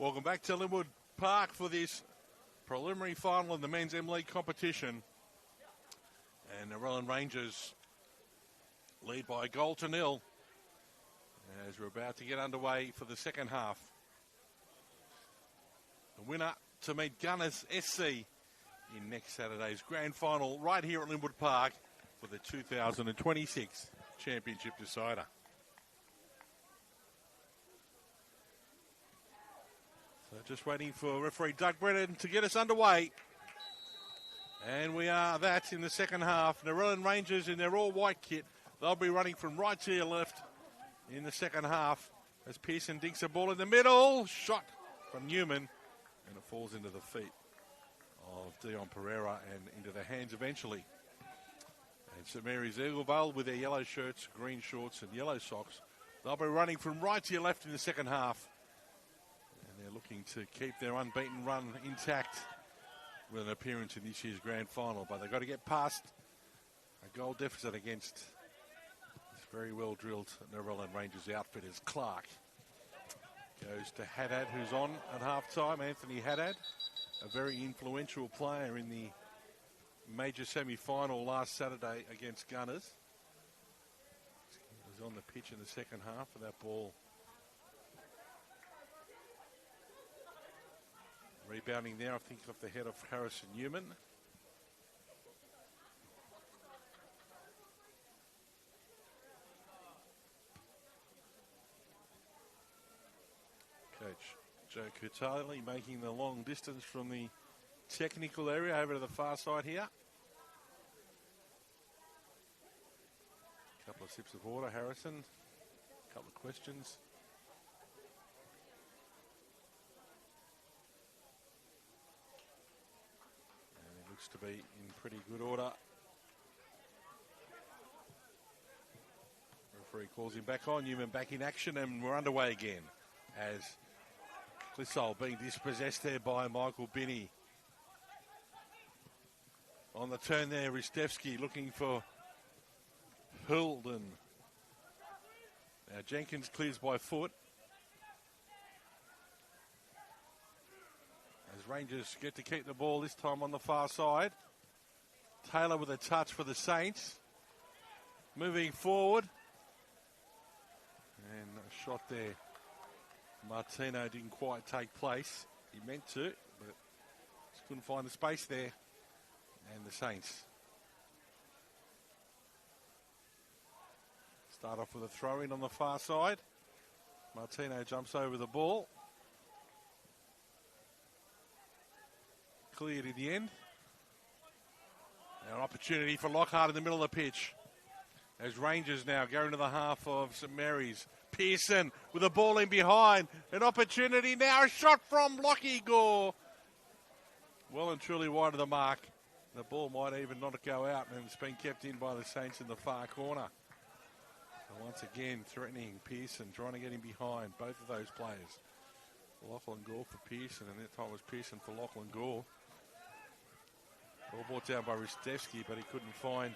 Speaker 1: Welcome back to Lynwood Park for this preliminary final in the men's M-League competition. And Narellan Rangers lead by a goal to nil as we're about to get underway for the second half. The winner to meet Gunners SC in next Saturday's grand final right here at Lynwood Park for the 2026 Championship decider. So just waiting for referee Doug Brennan to get us underway. And we are that in the second half. Narellan Rangers in their all-white kit. They'll be running from right to your left in the second half as Pearson dinks a ball in the middle. Shot from Newman. And it falls into the feet of Dion Pereira and into the hands eventually. And St Mary's Eaglevale with their yellow shirts, green shorts and yellow socks. They'll be running from right to your left in the second half. And they're looking to keep their unbeaten run intact with an appearance in this year's grand final. But they've got to get past a goal deficit against this very well-drilled Narellan Rangers outfit as Clark goes to Haddad, who's on at half-time. Anthony Haddad, a very influential player in the major semi-final last Saturday against Gunners. He was on the pitch in the second half for that ball. Rebounding there, I think, off the head of Harrison Newman. Coach Joe Curtali making the long distance from the technical area over to the far side here. Couple of sips of water, Harrison. Couple of questions. And it looks to be in pretty good order. Referee calls him back on. Newman back in action, and we're underway again as Clissold being dispossessed there by Michael Binney. On the turn there, Ristevski looking for Hilden. Now Jenkins clears by foot. As Rangers get to keep the ball this time on the far side. Taylor with a touch for the Saints. Moving forward. And a shot there. Martino didn't quite take place. He meant to, but just couldn't find the space there. And the Saints start off with a throw-in on the far side. Martino jumps over the ball. Cleared in the end. Now an opportunity for Lockhart in the middle of the pitch. As Rangers now go into the half of St Mary's. Pearson with a ball in behind. An opportunity now. A shot from Lockie Gore. Well and truly wide of the mark. The ball might even not go out, and it's been kept in by the Saints in the far corner. So once again, threatening Pearson, trying to get him behind both of those players. Lachlan Gore for Pearson, and that time it was Pearson for Lachlan Gore. Ball brought down by Ristevski, but he couldn't find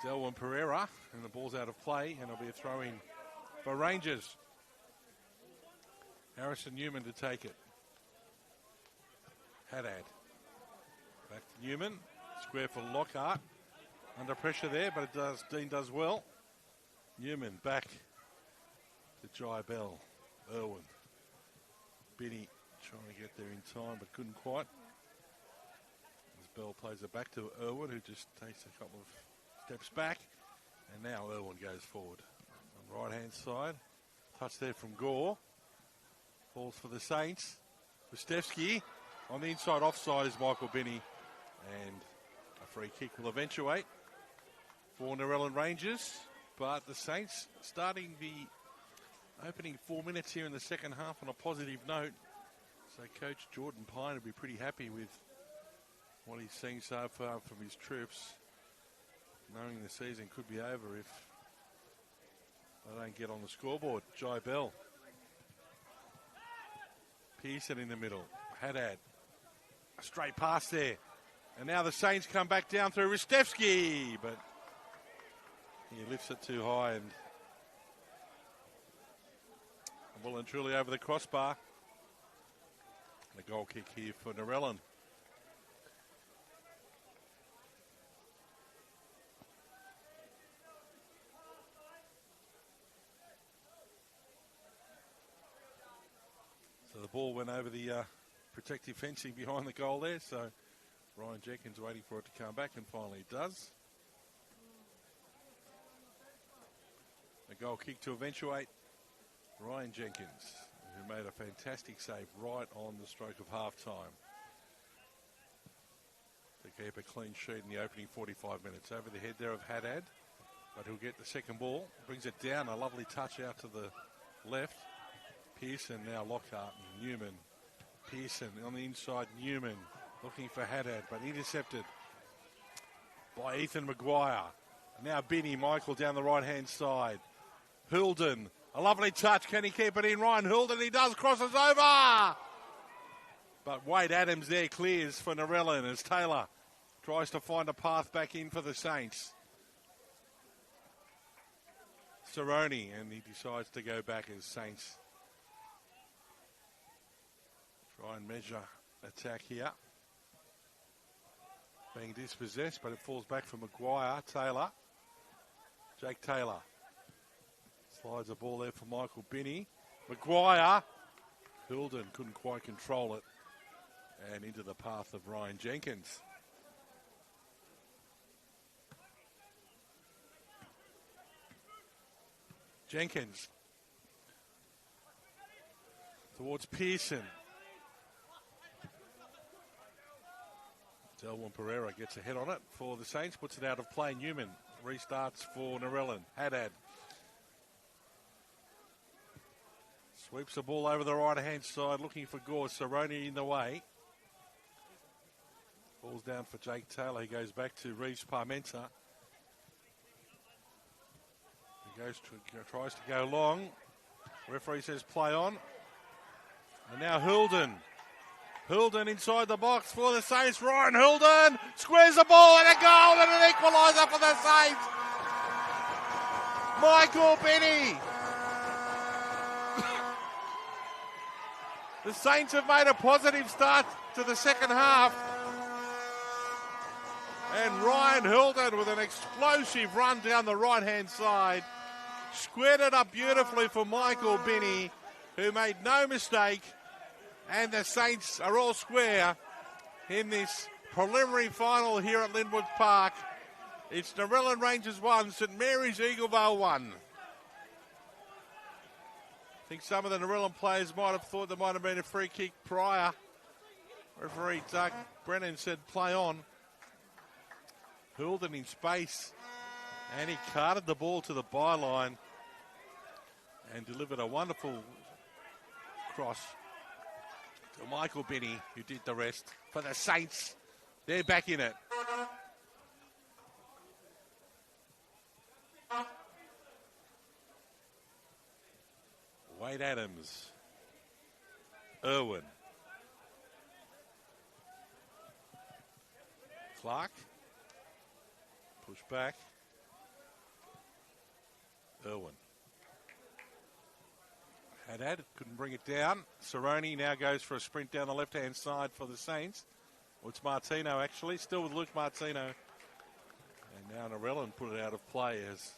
Speaker 1: Delwyn Pereira, and the ball's out of play, and it'll be a throw-in for Rangers. Harrison Newman to take it. Haddad. Back to Newman. Square for Lockhart. Under pressure there, but it does. Dean does well. Newman back to Jai Bell. Irwin. Binney trying to get there in time, but couldn't quite. As Bell plays it back to Irwin, who just takes a couple of steps back. And now Irwin goes forward. On the right-hand side. Touch there from Gore. Falls for the Saints. Ristevski. On the inside offside is Michael Binney, and a free kick will eventuate for Narellan Rangers. But the Saints starting the opening 4 minutes here in the second half on a positive note. So Coach Jordan Pine will be pretty happy with what he's seen so far from his troops, knowing the season could be over if they don't get on the scoreboard. Jai Bell. Pearson in the middle. Haddad. A straight pass there. And now the Saints come back down through Ristevski, but he lifts it too high, and well and truly over the crossbar. The goal kick here for Narellan. So the ball went over the protective fencing behind the goal there. So Ryan Jenkins waiting for it to come back, and finally it does. A goal kick to eventuate Ryan Jenkins, who made a fantastic save right on the stroke of half-time to keep a clean sheet in the opening 45 minutes. Over the head there of Haddad, but he'll get the second ball. Brings it down, a lovely touch out to the left. Pearson, now Lockhart and Newman. Pearson on the inside, Newman looking for Haddad, but intercepted by Ethan Maguire. Now Binny Michael down the right-hand side. Hilden, a lovely touch. Can he keep it in? Ryan Hilden, he does, crosses over. But Wade Adams there clears for Narellan as Taylor tries to find a path back in for the Saints. Cerrone, and he decides to go back as Saints try and measure attack here. Being dispossessed, but it falls back for Maguire. Taylor. Jake Taylor. Slides the ball there for Michael Binny. Maguire. Hilden couldn't quite control it. And into the path of Ryan Jenkins. Jenkins. Towards Pearson. Delwyn Pereira gets a head on it for the Saints, puts it out of play. Newman restarts for Narellan. Haddad sweeps the ball over the right-hand side, looking for Gore. Cerrone in the way. Ball's down for Jake Taylor. He goes back to Reeves Parmenter. He tries to go long. Referee says play on. And now Hilden. Hilden inside the box for the Saints. Ryan Hilden squares the ball and a goal and an equaliser for the Saints. Michael Binny. The Saints have made a positive start to the second half. And Ryan Hilden with an explosive run down the right-hand side. Squared it up beautifully for Michael Binny, who made no mistake. And the Saints are all square in this preliminary final here at Lynwood Park. It's Narellan Rangers 1, St Mary's Eaglevale 1. I think some of the Narellan players might have thought there might have been a free kick prior. Referee Doug Brennan said play on. Hilden in space, and he carted the ball to the byline and delivered a wonderful cross to Michael Binny, who did the rest for the Saints. They're back in it. Wade Adams. Irwin. Clark. Push back. Irwin. Haddad couldn't bring it down. Cerrone now goes for a sprint down the left-hand side for the Saints. Well, it's Martino, actually. Still with Luke Martino. And now Narellan put it out of play as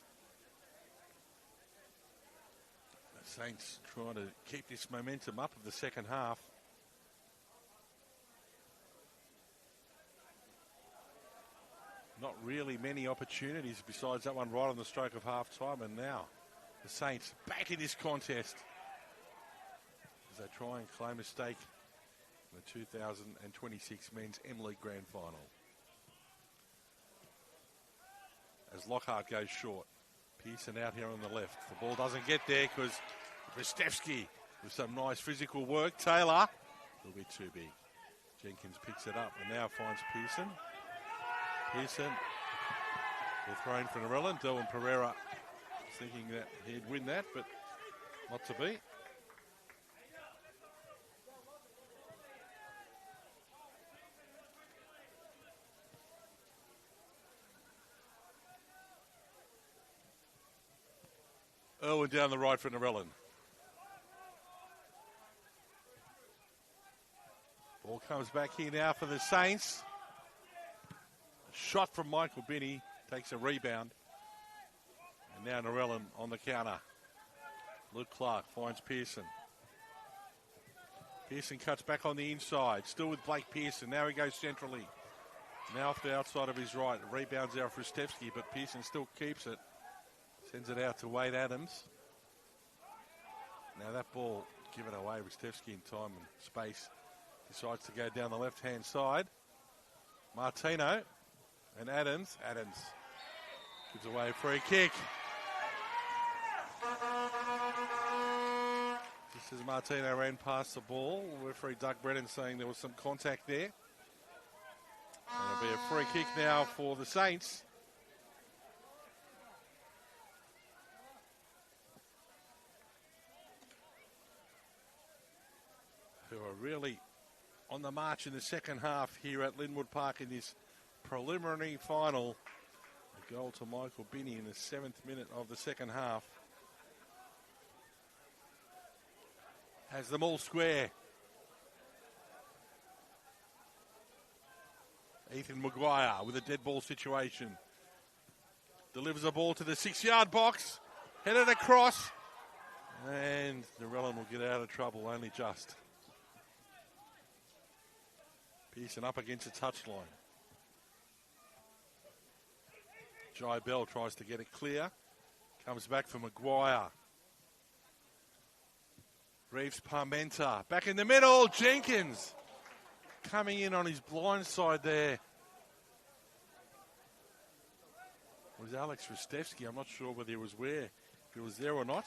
Speaker 1: the Saints trying to keep this momentum up of the second half. Not really many opportunities besides that one right on the stroke of half-time. And now the Saints back in this contest as they try and claim a stake in the 2026 Men's M League Grand Final. As Lockhart goes short. Pearson out here on the left. The ball doesn't get there because Ristevski with some nice physical work. Taylor, a little bit too big. Jenkins picks it up and now finds Pearson. Pearson will throw in for Narellan. Delwyn Pereira thinking that he'd win that, but not to be. Irwin down the right for Narellan. Ball comes back here now for the Saints. Shot from Michael Binney. Takes a rebound. And now Narellan on the counter. Luke Clark finds Pearson. Pearson cuts back on the inside. Still with Blake Pearson. Now he goes centrally. Now off the outside of his right. Rebounds out for Stevsky, but Pearson still keeps it. Sends it out to Wade Adams. Now that ball given away. Stevsky in time and space. Decides to go down the left-hand side. Martino and Adams. Adams gives away a free kick. Just as Martino ran past the ball, referee Doug Brennan saying there was some contact there. And it'll be a free kick now for the Saints. Who are really on the march in the second half here at Lynwood Park in this preliminary final. A goal to Michael Binney in the 7th minute of the second half. Has them all square. Ethan Maguire with a dead ball situation. Delivers the ball to the 6-yard box. Headed across. And Narellan will get out of trouble only just. Pearson up against the touchline. Jai Bell tries to get it clear. Comes back for Maguire. Reeves Parmenta back in the middle. Jenkins coming in on his blind side there. It was Alex Rostevsky. I'm not sure whether he was if he was there or not.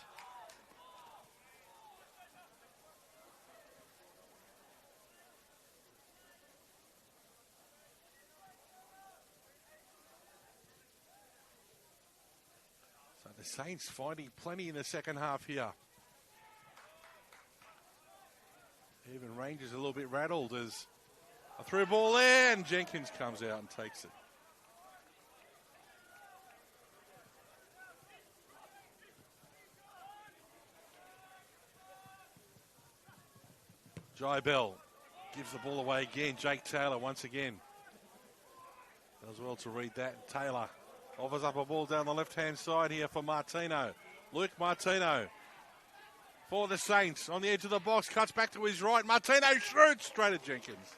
Speaker 1: So the Saints finding plenty in the second half here. Even Rangers a little bit rattled as a through ball there, and Jenkins comes out and takes it. Jai Bell gives the ball away again. Jake Taylor once again. Does well to read that. Taylor offers up a ball down the left-hand side here for Martino. Luke Martino for the Saints on the edge of the box. Cuts back to his right. Martino shoots straight at Jenkins.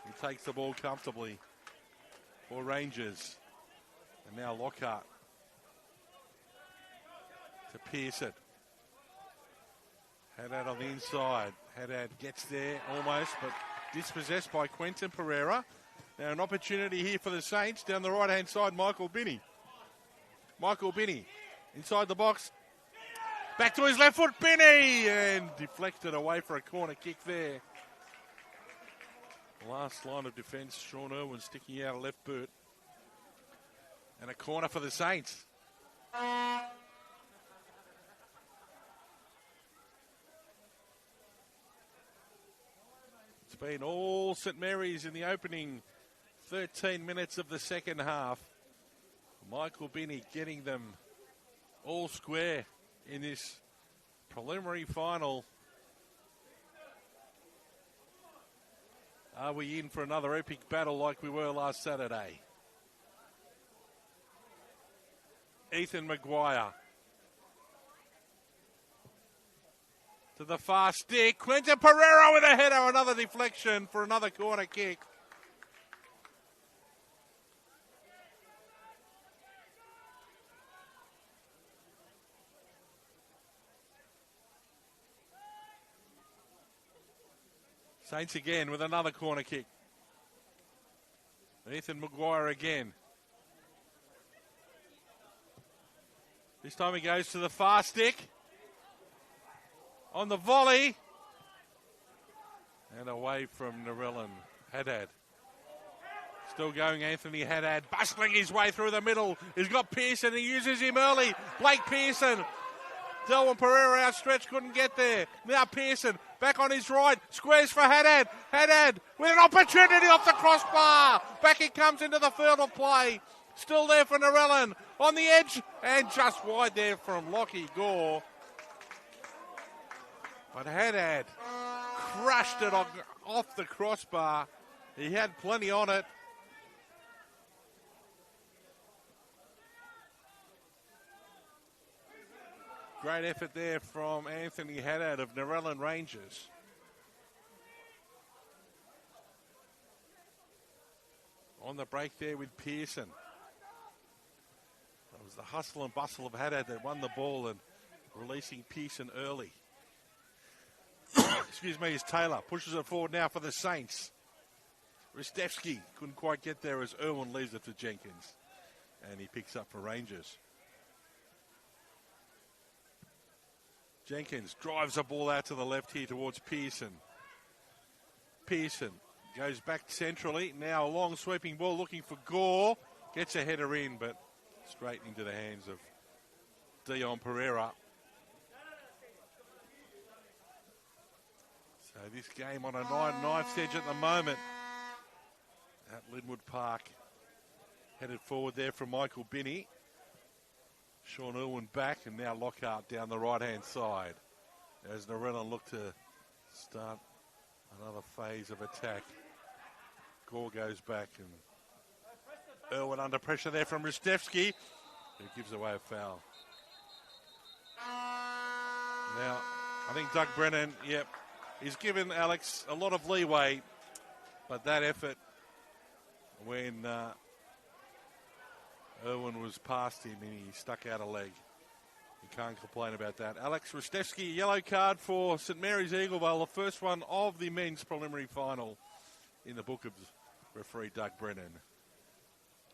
Speaker 1: He takes the ball comfortably for Rangers. And now Lockhart to Pearson. Haddad on the inside. Haddad gets there almost, but dispossessed by Quentin Pereira. Now an opportunity here for the Saints. Down the right-hand side, Michael Binney. Michael Binney inside the box. Back to his left foot, Binney! And deflected away for a corner kick there. Last line of defence, Sean Irwin sticking out a left boot. And a corner for the Saints. It's been all St Mary's in the opening 13 minutes of the second half. Michael Binney getting them all square in this preliminary final. Are we in for another epic battle like we were last Saturday? Ethan Maguire to the far stick. Quentin Pereira with a header. Another deflection for another corner kick. Saints again with another corner kick. Ethan Maguire again. This time he goes to the far stick. On the volley. And away from Narellan. Haddad. Still going Anthony Haddad. Bustling his way through the middle. He's got Pearson. He uses him early. Blake Pearson. Delwyn Pereira outstretched. Couldn't get there. Now Pearson. Back on his right. Squares for Haddad. Haddad with an opportunity off the crossbar. Back he comes into the field of play. Still there for Narellan. On the edge. And just wide there from Lockie Gore. But Haddad crushed it off the crossbar. He had plenty on it. Great effort there from Anthony Haddad of Narellan Rangers. On the break there with Pearson. That was the hustle and bustle of Haddad that won the ball and releasing Pearson early. Excuse me, as Taylor pushes it forward now for the Saints. Ristevski couldn't quite get there as Irwin leaves it to Jenkins. And he picks up for Rangers. Jenkins drives the ball out to the left here towards Pearson. Pearson goes back centrally. Now a long sweeping ball looking for Gore. Gets a header in, but straight into the hands of Dion Pereira. So this game on a knife's edge at the moment at Lynwood Park. Headed forward there from Michael Binney. Sean Irwin back, and now Lockhart down the right-hand side as Narellan look to start another phase of attack. Gore goes back, and Irwin under pressure there from Ristevski, who gives away a foul. Now, I think Doug Brennan, he's given Alex a lot of leeway, but that effort when Irwin was past him and he stuck out a leg. You can't complain about that. Alex Ristevski, yellow card for St Mary's Eaglevale, the first one of the men's preliminary final in the book of referee Doug Brennan,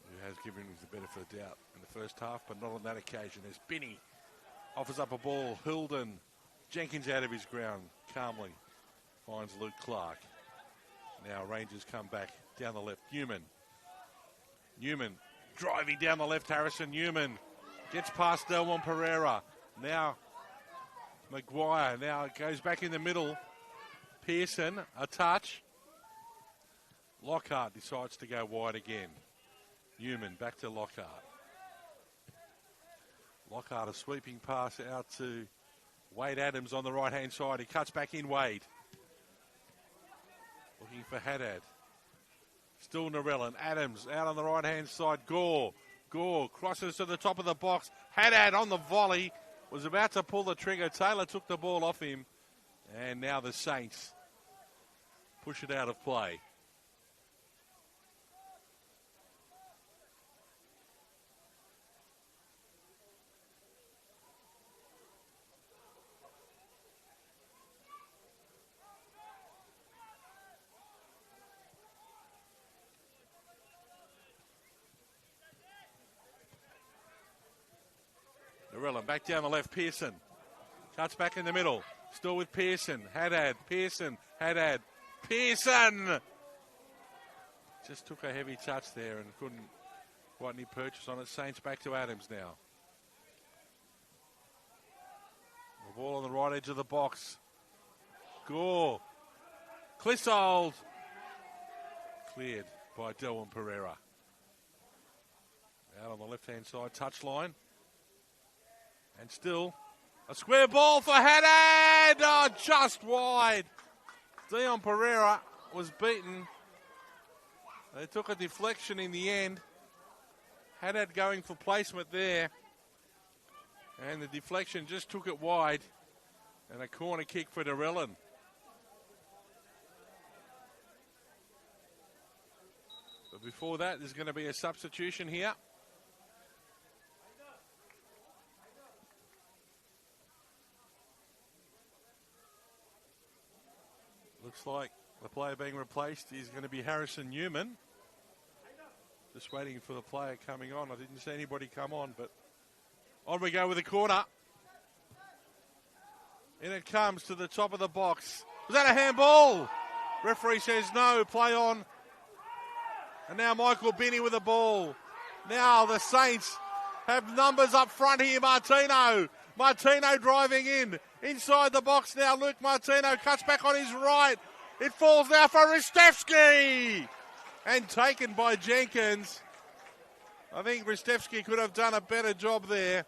Speaker 1: who has given him the benefit of the doubt in the first half, but not on that occasion. As Binney offers up a ball, Hilden, Jenkins out of his ground, calmly finds Luke Clark. Now Rangers come back down the left. Newman driving down the left, Harrison Newman gets past Delwon Pereira. Now Maguire, now it goes back in the middle. Pearson, a touch. Lockhart decides to go wide again. Newman back to Lockhart. Lockhart, a sweeping pass out to Wade Adams on the right-hand side. He cuts back in, Wade. Looking for Haddad. Still Narellan. Adams out on the right-hand side. Gore crosses to the top of the box. Haddad on the volley. Was about to pull the trigger. Taylor took the ball off him. And now the Saints push it out of play. Narellan back down the left. Pearson cuts back in the middle. Still with Pearson. Haddad. Pearson. Haddad. Pearson! Just took a heavy touch there and couldn't quite any purchase on it. Saints back to Adams now. The ball on the right edge of the box. Gore. Clissold. Cleared by Delwyn Pereira. Out on the left-hand side touchline. And still a square ball for Haddad. Oh, just wide. Dion Pereira was beaten. They took a deflection in the end. Haddad going for placement there. And the deflection just took it wide. And a corner kick for Narellan. But before that, there's going to be a substitution here. Looks like the player being replaced is going to be Harrison Newman. Just waiting for the player coming on. I didn't see anybody come on, but on we go with the corner. In it comes to the top of the box. Was that a handball? Referee says no, play on. And now Michael Binney with the ball. Now the Saints have numbers up front here. Martino driving in. Inside the box now, Luke Martino cuts back on his right. It falls now for Ristevski. And taken by Jenkins. I think Ristevski could have done a better job there.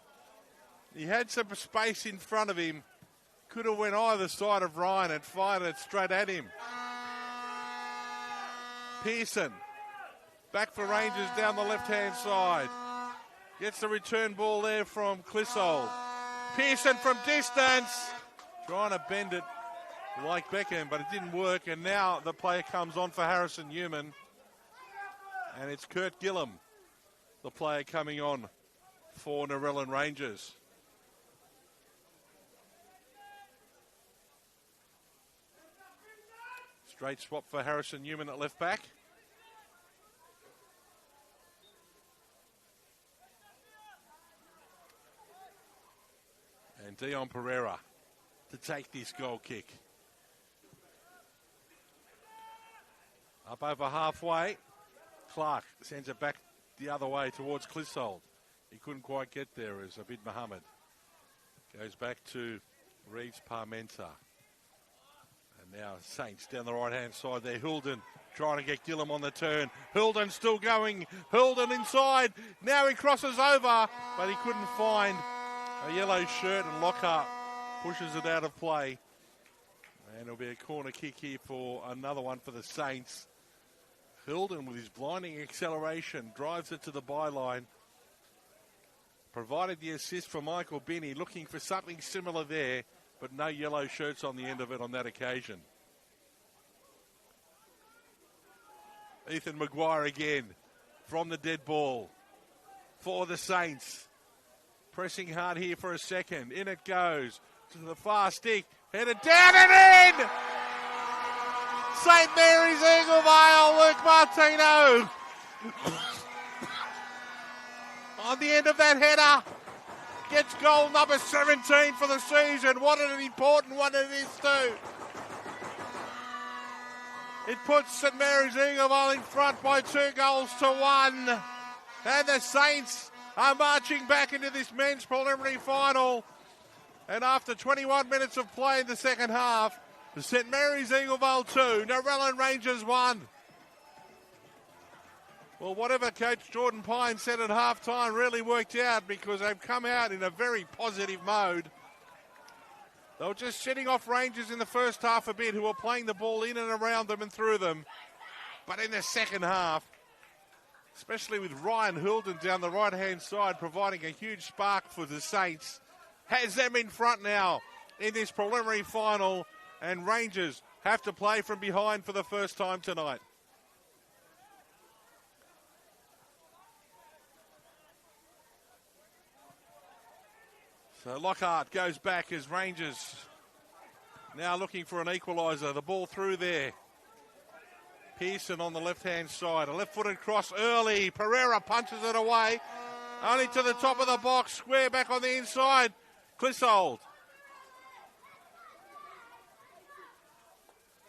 Speaker 1: He had some space in front of him. Could have went either side of Ryan and fired it straight at him. Pearson. Back for Rangers down the left-hand side. Gets the return ball there from Clissold. Pearson from distance. Trying to bend it like Beckham, but it didn't work. And now the player comes on for Harrison Newman. And it's Kurt Gillum, the player coming on for Narellan Rangers. Straight swap for Harrison Newman at left back. And Dion Pereira to take this goal kick. Up over halfway. Clark sends it back the other way towards Clissold. He couldn't quite get there as Abid Mohammed goes back to Reeves Parmenter. And now Saints down the right-hand side there. Hilden trying to get Gillum on the turn. Hilden still going. Hilden inside. Now he crosses over, but he couldn't find a yellow shirt, and Lockhart pushes it out of play. And it'll be a corner kick here for another one for the Saints. Hilden, with his blinding acceleration, drives it to the byline. Provided the assist for Michael Binney, looking for something similar there, but no yellow shirts on the end of it on that occasion. Ethan Maguire again from the dead ball for the Saints. Pressing hard here for a second. In it goes to the far stick. Headed down and in! St. Mary's Eagle Vale, Luke Martino. On the end of that header. Gets goal number 17 for the season. What an important one it is too. It puts St. Mary's Eagle Vale in front by 2-1. And the Saints are marching back into this men's preliminary final. And after 21 minutes of play in the second half, St. Mary's Eagle Vale 2, Narellan Rangers 1. Well, whatever Coach Jordan Pine said at halftime really worked out, because they've come out in a very positive mode. They were just setting off Rangers in the first half a bit, who were playing the ball in and around them and through them. But in the second half, especially with Ryan Hilden down the right-hand side, providing a huge spark for the Saints, has them in front now in this preliminary final, and Rangers have to play from behind for the first time tonight. So Lockhart goes back as Rangers now looking for an equaliser. The ball through there. Pearson on the left-hand side. A left-footed cross early. Pereira punches it away. Only to the top of the box. Square back on the inside. Clissold.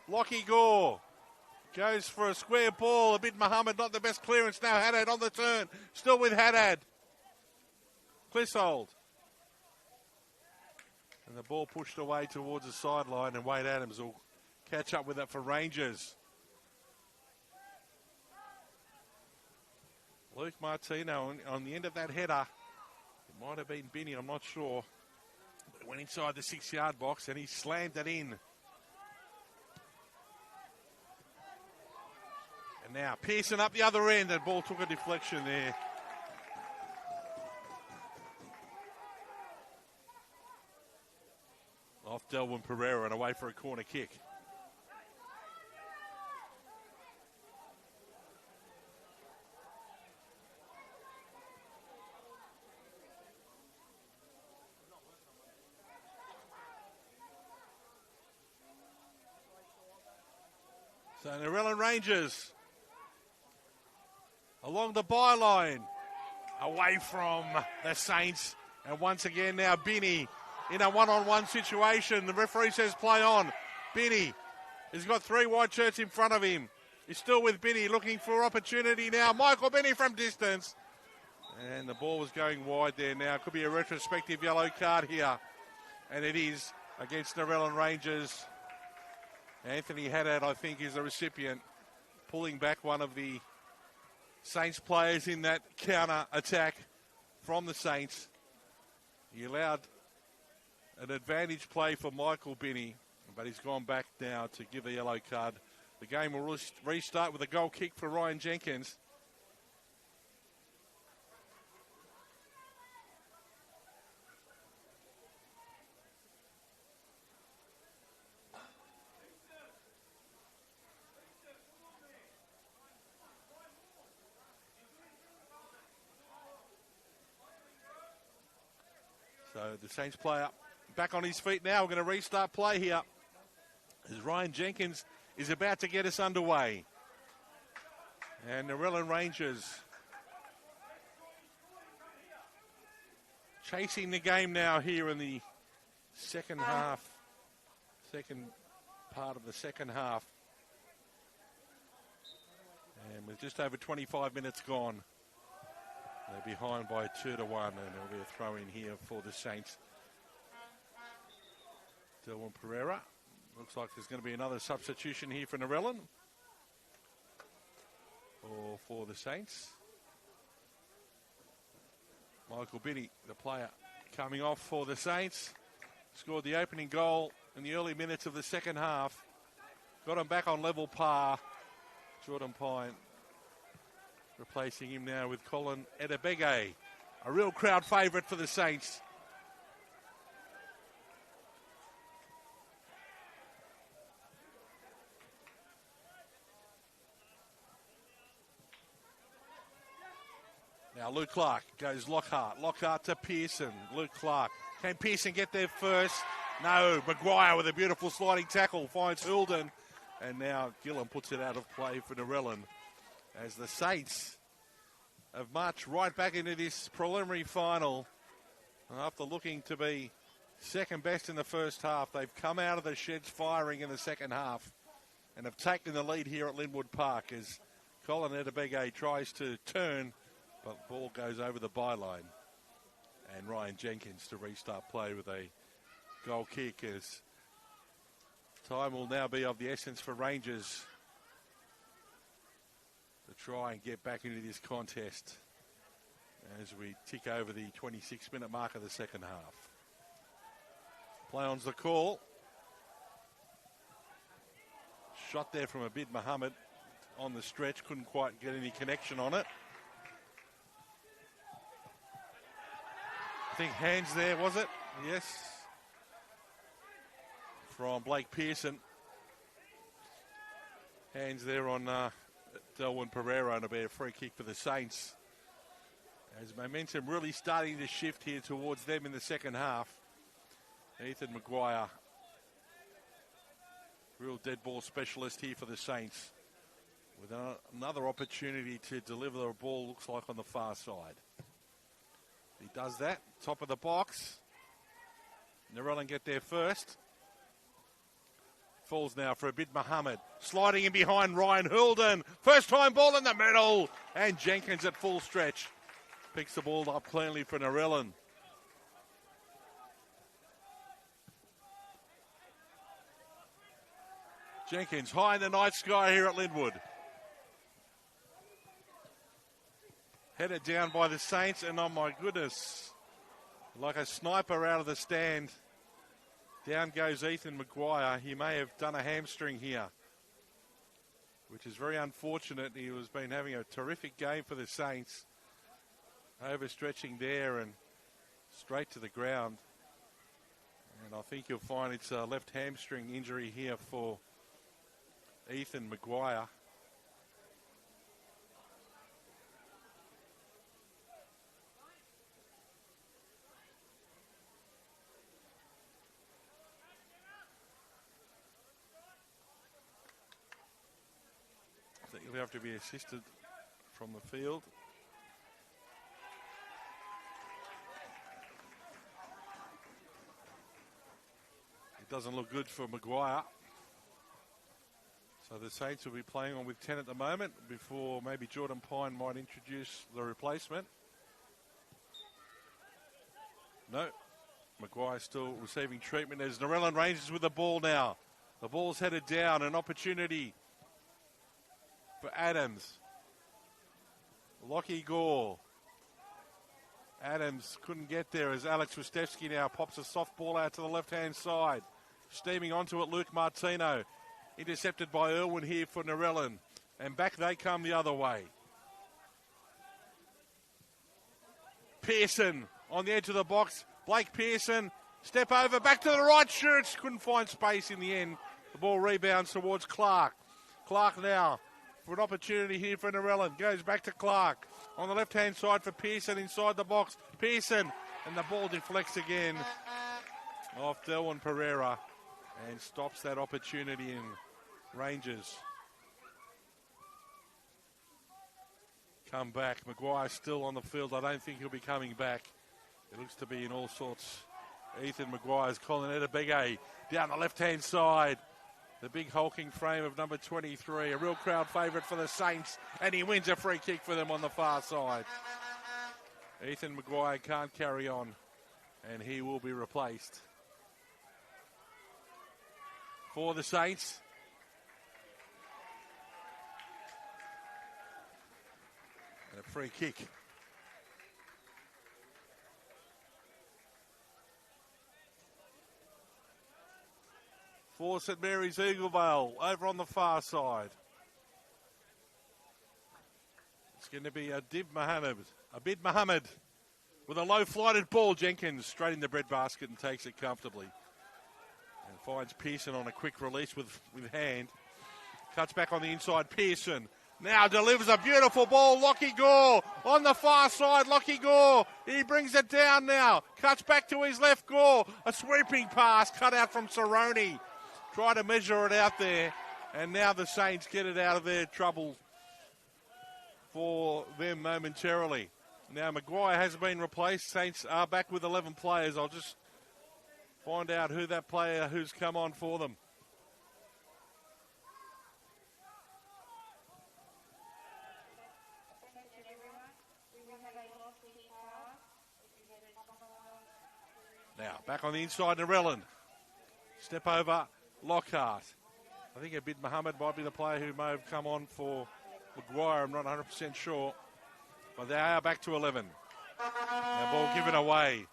Speaker 1: Lockie Gore goes for a square ball. Abid Mohammed, not the best clearance now. Haddad on the turn. Still with Haddad. Clissold. And the ball pushed away towards the sideline, and Wade Adams will catch up with it for Rangers. Luke Martino on the end of that header. It might have been Binney, I'm not sure. But it went inside the 6-yard box and he slammed it in. And now Pearson up the other end. That ball took a deflection there. Off Delwyn Pereira and away for a corner kick. So Narellan Rangers along the byline, away from the Saints, and once again now Binney in a one-on-one situation. The referee says play on. Binney has got 3 white shirts in front of him. He's still with Binney, looking for opportunity now. Michael Binney from distance. And the ball was going wide there now. Could be a retrospective yellow card here. And it is against Narellan Rangers. Anthony Haddad, I think, is the recipient, pulling back one of the Saints players in that counter attack from the Saints. He allowed an advantage play for Michael Binney, but he's gone back now to give a yellow card. The game will restart with a goal kick for Ryan Jenkins. So the Saints player back on his feet now. We're going to restart play here as Ryan Jenkins is about to get us underway. And Narellan Rangers chasing the game now here in the second half. Second part of the second half. And with just over 25 minutes gone, they're behind by 2-1, and there'll be a throw in here for the Saints. Delwyn Pereira. Looks like there's going to be another substitution here for Narellan. Or for the Saints. Michael Binney, the player, coming off for the Saints. Scored the opening goal in the early minutes of the second half. Got him back on level par. Jordan Pine replacing him now with Colin Edebege. A real crowd favourite for the Saints. Now Luke Clark goes Lockhart. Lockhart to Pearson. Luke Clark. Can Pearson get there first? No. Maguire with a beautiful sliding tackle finds Hilden. And now Gillam puts it out of play for Narellan as the Saints have marched right back into this preliminary final. After looking to be second best in the first half, they've come out of the sheds firing in the second half and have taken the lead here at Lynwood Park as Colin Edebege tries to turn, but the ball goes over the byline. And Ryan Jenkins to restart play with a goal kick as time will now be of the essence for Rangers to try and get back into this contest as we tick over the 26-minute mark of the second half. Play on's the call. Shot there from Abid Mohammed on the stretch. Couldn't quite get any connection on it. I think hands there, was it? Yes. From Blake Pearson. Hands there on Delwyn Pereira, and it'll be a free kick for the Saints. As momentum really starting to shift here towards them in the second half. Ethan Maguire, real dead ball specialist here for the Saints. With another opportunity to deliver the ball, looks like on the far side. He does that, top of the box. Narellan get there first. Falls now for Abid Mohammed. Sliding in behind Ryan Hilden. First time ball in the middle. And Jenkins at full stretch. Picks the ball up cleanly for Narellan. Jenkins high in the night sky here at Lynwood. Headed down by the Saints, and oh my goodness, like a sniper out of the stand. Down goes Ethan Maguire. He may have done a hamstring here, which is very unfortunate. He has been having a terrific game for the Saints. Overstretching there and straight to the ground. And I think you'll find it's a left hamstring injury here for Ethan Maguire. I think he'll have to be assisted from the field. It doesn't look good for Maguire. So the Saints will be playing on with 10 at the moment before maybe Jordan Pine might introduce the replacement. No. Maguire still receiving treatment as Narellan Rangers with the ball now. The ball's headed down. An opportunity for Adams. Lockie Gore. Adams couldn't get there as Alex Wistewski now pops a soft ball out to the left-hand side. Steaming onto it, Luke Martino. Intercepted by Irwin here for Narellan. And back they come the other way. Pearson on the edge of the box. Blake Pearson, step over, back to the right, shoots. Couldn't find space in the end. The ball rebounds towards Clark. Clark now for an opportunity here for Narellan. Goes back to Clark. On the left-hand side for Pearson inside the box. Pearson, and the ball deflects again off Delwyn Pereira and stops that opportunity in Rangers. Come back. Maguire still on the field. I don't think he'll be coming back. It looks to be in all sorts. Ethan Maguire's calling it a big A down the left-hand side. The big hulking frame of number 23. A real crowd favourite for the Saints. And he wins a free kick for them on the far side. Ethan Maguire can't carry on. And he will be replaced. For the Saints. And a free kick. For St Mary's Eaglevale over on the far side. It's going to be Abid Mohammed with a low flighted ball. Jenkins straight in the breadbasket and takes it comfortably. And finds Pearson on a quick release with hand. Cuts back on the inside. Pearson now delivers a beautiful ball. Lockie Gore on the far side. Lockie Gore, he brings it down now. Cuts back to his left. Gore, a sweeping pass cut out from Cerrone. Try to measure it out there, and now the Saints get it out of their trouble for them momentarily. Now Maguire has been replaced. Saints are back with 11 players. I'll just find out who that player who's come on for them. Now back on the inside, Narellan. Step over. Lockhart. I think Abid Mohammed might be the player who may have come on for Maguire. I'm not 100% sure. But they are back to 11. Now ball given away.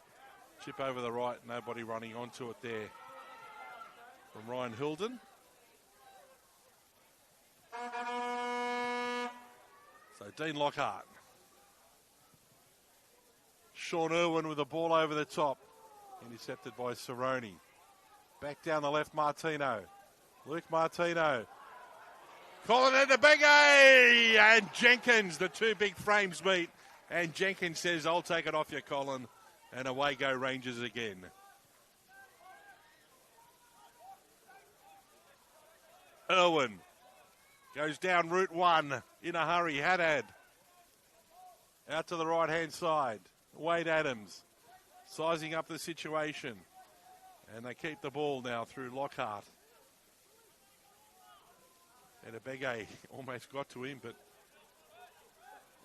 Speaker 1: Chip over the right. Nobody running onto it there. From Ryan Hilden. So Dean Lockhart. Sean Irwin with the ball over the top. Intercepted by Cerrone. Back down the left, Martino. Luke Martino. Calling it a big A! And Jenkins, the two big frames meet. And Jenkins says, I'll take it off you, Colin. And away go Rangers again. Irwin goes down Route 1 in a hurry. Haddad. Out to the right-hand side. Wade Adams. Sizing up the situation. And they keep the ball now through Lockhart. And Abege almost got to him, but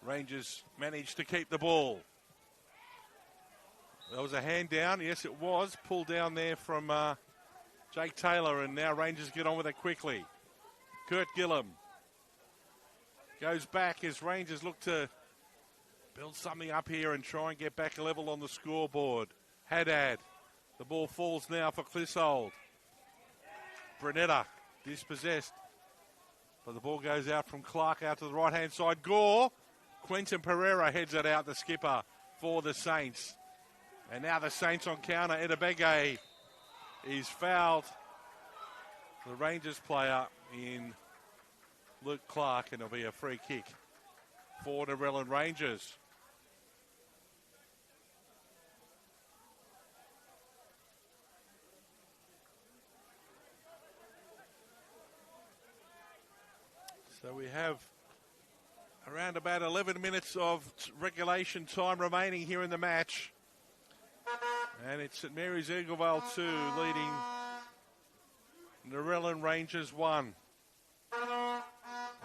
Speaker 1: Rangers managed to keep the ball. There was a hand down. Yes, it was. Pulled down there from Jake Taylor, and now Rangers get on with it quickly. Kurt Gillum goes back as Rangers look to build something up here and try and get back a level on the scoreboard. Haddad. The ball falls now for Clissold. Brunetta dispossessed. But the ball goes out from Clark out to the right-hand side. Gore. Quentin Pereira heads it out, the skipper for the Saints. And now the Saints on counter. Edabege is fouled. The Rangers player in Luke Clark, and it'll be a free kick for Narellan Rangers. So we have around about 11 minutes of regulation time remaining here in the match. And it's St Mary's Eaglevale 2 leading Narellan Rangers 1.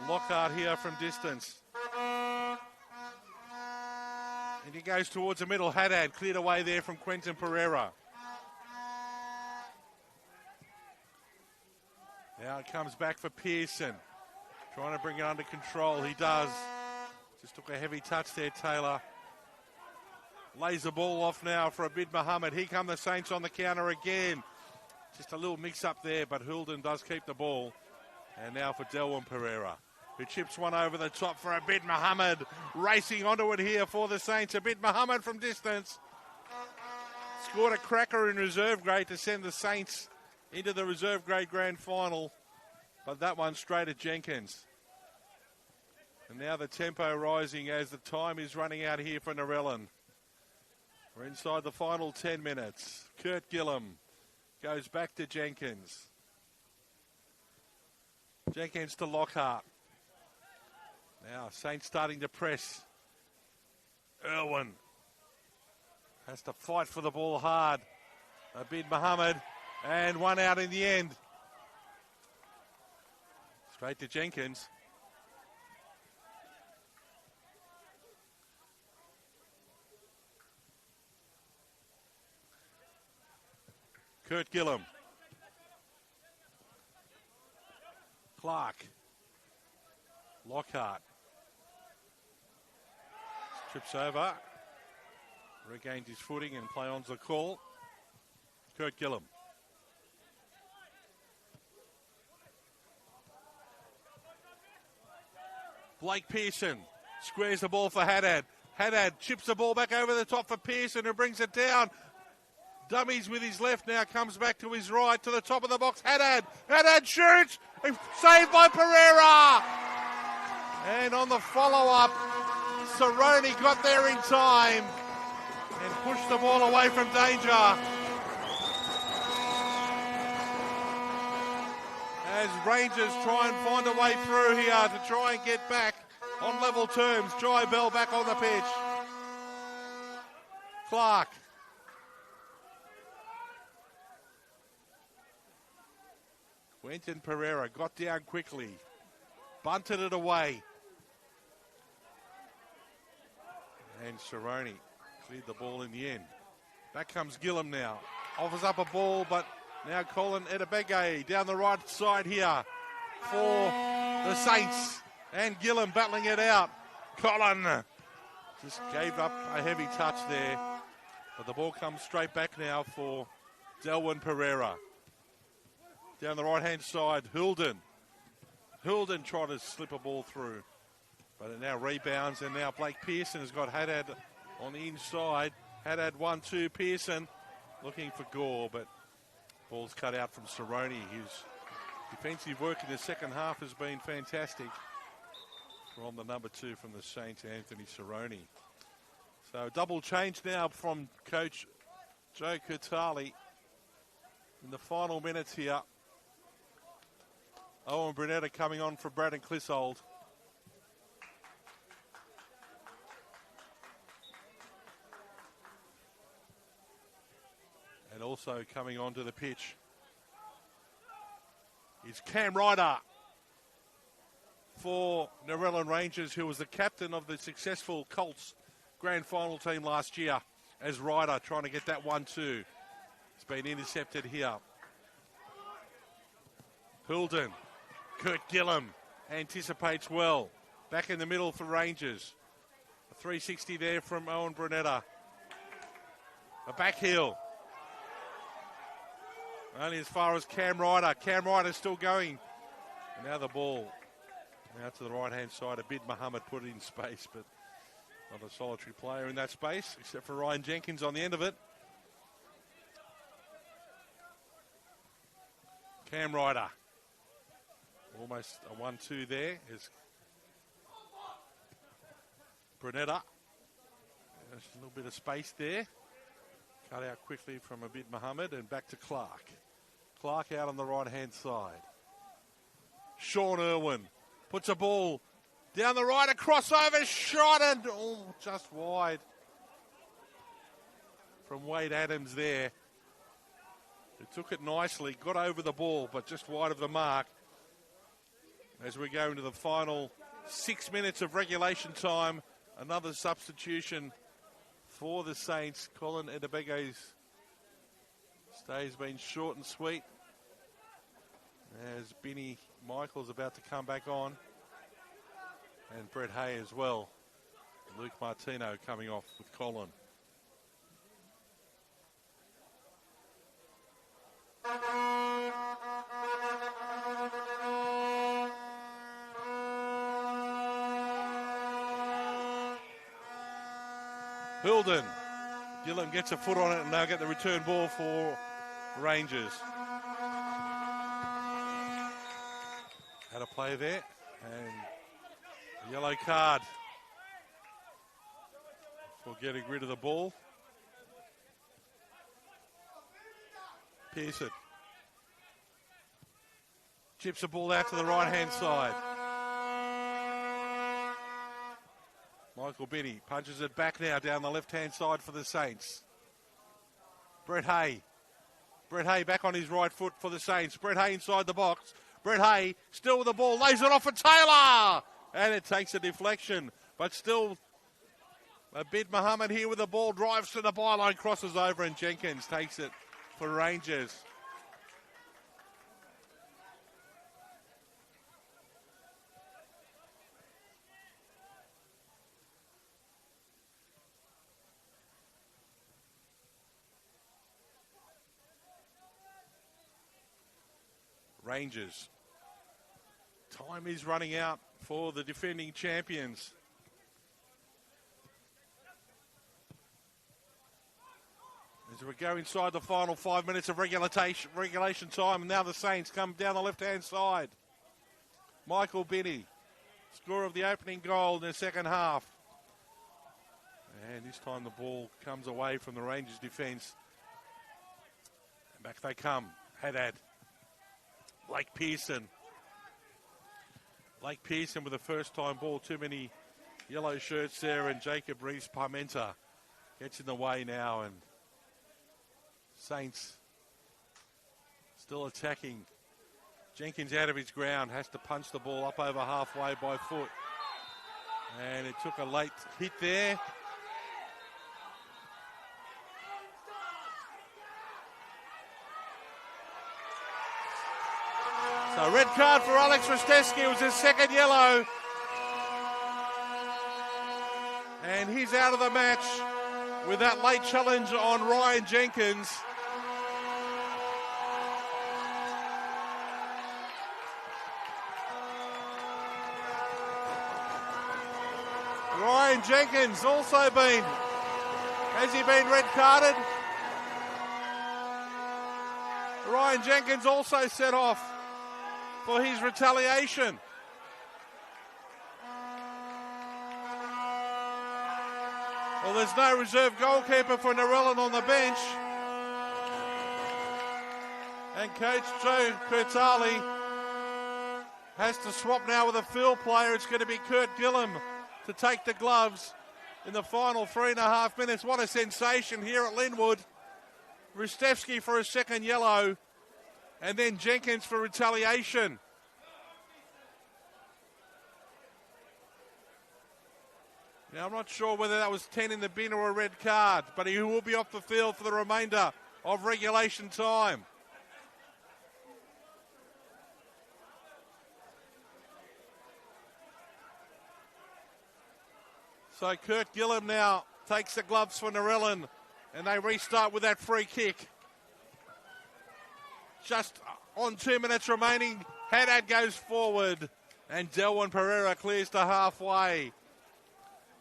Speaker 1: Lockhart here from distance. And he goes towards the middle. Haddad cleared away there from Quentin Pereira. Now it comes back for Pearson. Trying to bring it under control. He does. Just took a heavy touch there, Taylor. lays the ball off now for Abid Mohammed. Here come the Saints on the counter again. Just a little mix-up there, but Hulden does keep the ball. And now for Delwyn Pereira, who chips one over the top for Abid Mohammed. Racing onto it here for the Saints. Abid Mohammed from distance. Scored a cracker in reserve grade to send the Saints into the reserve grade grand final. But that one straight at Jenkins. And now the tempo rising as the time is running out here for Narellan. We're inside the final 10 minutes. Kurt Gillum goes back to Jenkins. Jenkins to Lockhart. Now Saints starting to press. Irwin has to fight for the ball hard. Abid Mohammed, and one out in the end. Straight to Jenkins. Kurt Gillum. Clark. Lockhart. Trips over. Regains his footing and play on's the call. Kurt Gillum. Blake Pearson squares the ball for Haddad. Haddad chips the ball back over the top for Pearson, who brings it down. Dummies with his left now, comes back to his right to the top of the box. Haddad shoots. Saved by Pereira. And on the follow-up, Cerrone got there in time and pushed the ball away from danger. As Rangers try and find a way through here to try and get back on level terms. Jai Bell back on the pitch. Clark. Quentin Pereira got down quickly. Bunted it away. And Cerrone cleared the ball in the end. Back comes Gillum now. Offers up a ball, but now Colin Edebege down the right side here for the Saints. And Gillum battling it out. Colin just gave up a heavy touch there. But the ball comes straight back now for Delwyn Pereira. Down the right-hand side, Hulden. Hulden tried to slip a ball through. But it now rebounds, and now Blake Pearson has got Haddad on the inside. Haddad 1-2, Pearson looking for Gore, but ball's cut out from Cerrone. His defensive work in the second half has been fantastic from the number 2 from the Saints, Anthony Cerrone. So double change now from coach Joe Kurtali in the final minutes here. Owen Brunetta coming on for Braden Clissold. And also coming onto the pitch is Cam Ryder for Narellan Rangers, who was the captain of the successful Colts grand final team last year, as Ryder trying to get that 1-2. It's been intercepted here. Hulden. Kurt Gillum anticipates well. Back in the middle for Rangers. A 360 there from Owen Brunetta. A back heel. Only as far as Cam Ryder. Cam Ryder's still going. And now the ball. Now to the right-hand side. Abid Mohammed put it in space, but not a solitary player in that space, except for Ryan Jenkins on the end of it. Cam Ryder. Almost a 1-2 there is Brunetta. There's a little bit of space there. Cut out quickly from Abid Mohammed and back to Clark. Clark out on the right-hand side. Sean Irwin puts a ball down the right, a crossover shot, and just wide from Wade Adams there. He took it nicely, got over the ball, but just wide of the mark. As we go into the final 6 minutes of regulation time, another substitution for the Saints. Colin Edebege's stay's been short and sweet, as Benny Michael's about to come back on, and Brett Hay as well. Luke Martino coming off with Colin. Hilden. Gillam gets a foot on it and they'll get the return ball for Rangers. Had a play there and a yellow card for getting rid of the ball. Pearson chips the ball out to the right-hand side. Michael Binney punches it back now down the left-hand side for the Saints. Brett Hay. Brett Hay back on his right foot for the Saints. Brett Hay inside the box. Brett Hay still with the ball. Lays it off for Taylor. And it takes a deflection. But still, Abid Mohammed here with the ball. Drives to the byline, crosses over, and Jenkins takes it for Rangers. Rangers. Time is running out for the defending champions. As we go inside the final 5 minutes of regulation time, and now the Saints come down the left-hand side. Michael Binney, scorer of the opening goal in the second half. And this time the ball comes away from the Rangers defence. And back they come. Haddad. Blake Pearson. Blake Pearson with a first-time ball. Too many yellow shirts there, and Jacob Rees-Parmenter gets in the way now, and Saints still attacking. Jenkins out of his ground, has to punch the ball up over halfway by foot. And it took a late hit there. So red card for Alex Rostevsky. It was his second yellow. And he's out of the match with that late challenge on Ryan Jenkins. Ryan Jenkins also has he been red carded? Ryan Jenkins also set off for his retaliation. Well, there's no reserve goalkeeper for Narellan on the bench. And Coach Joe Kurtali has to swap now with a field player. It's going to be Kurt Gillam to take the gloves in the final 3.5 minutes. What a sensation here at Lynwood. Rostevsky for a second yellow, and then Jenkins for retaliation. Now, I'm not sure whether that was 10 in the bin or a red card, but he will be off the field for the remainder of regulation time. So Kurt Gillam now takes the gloves for Narellan, and they restart with that free kick. Just on 2 minutes remaining, Haddad goes forward, and Delwyn Pereira clears to halfway.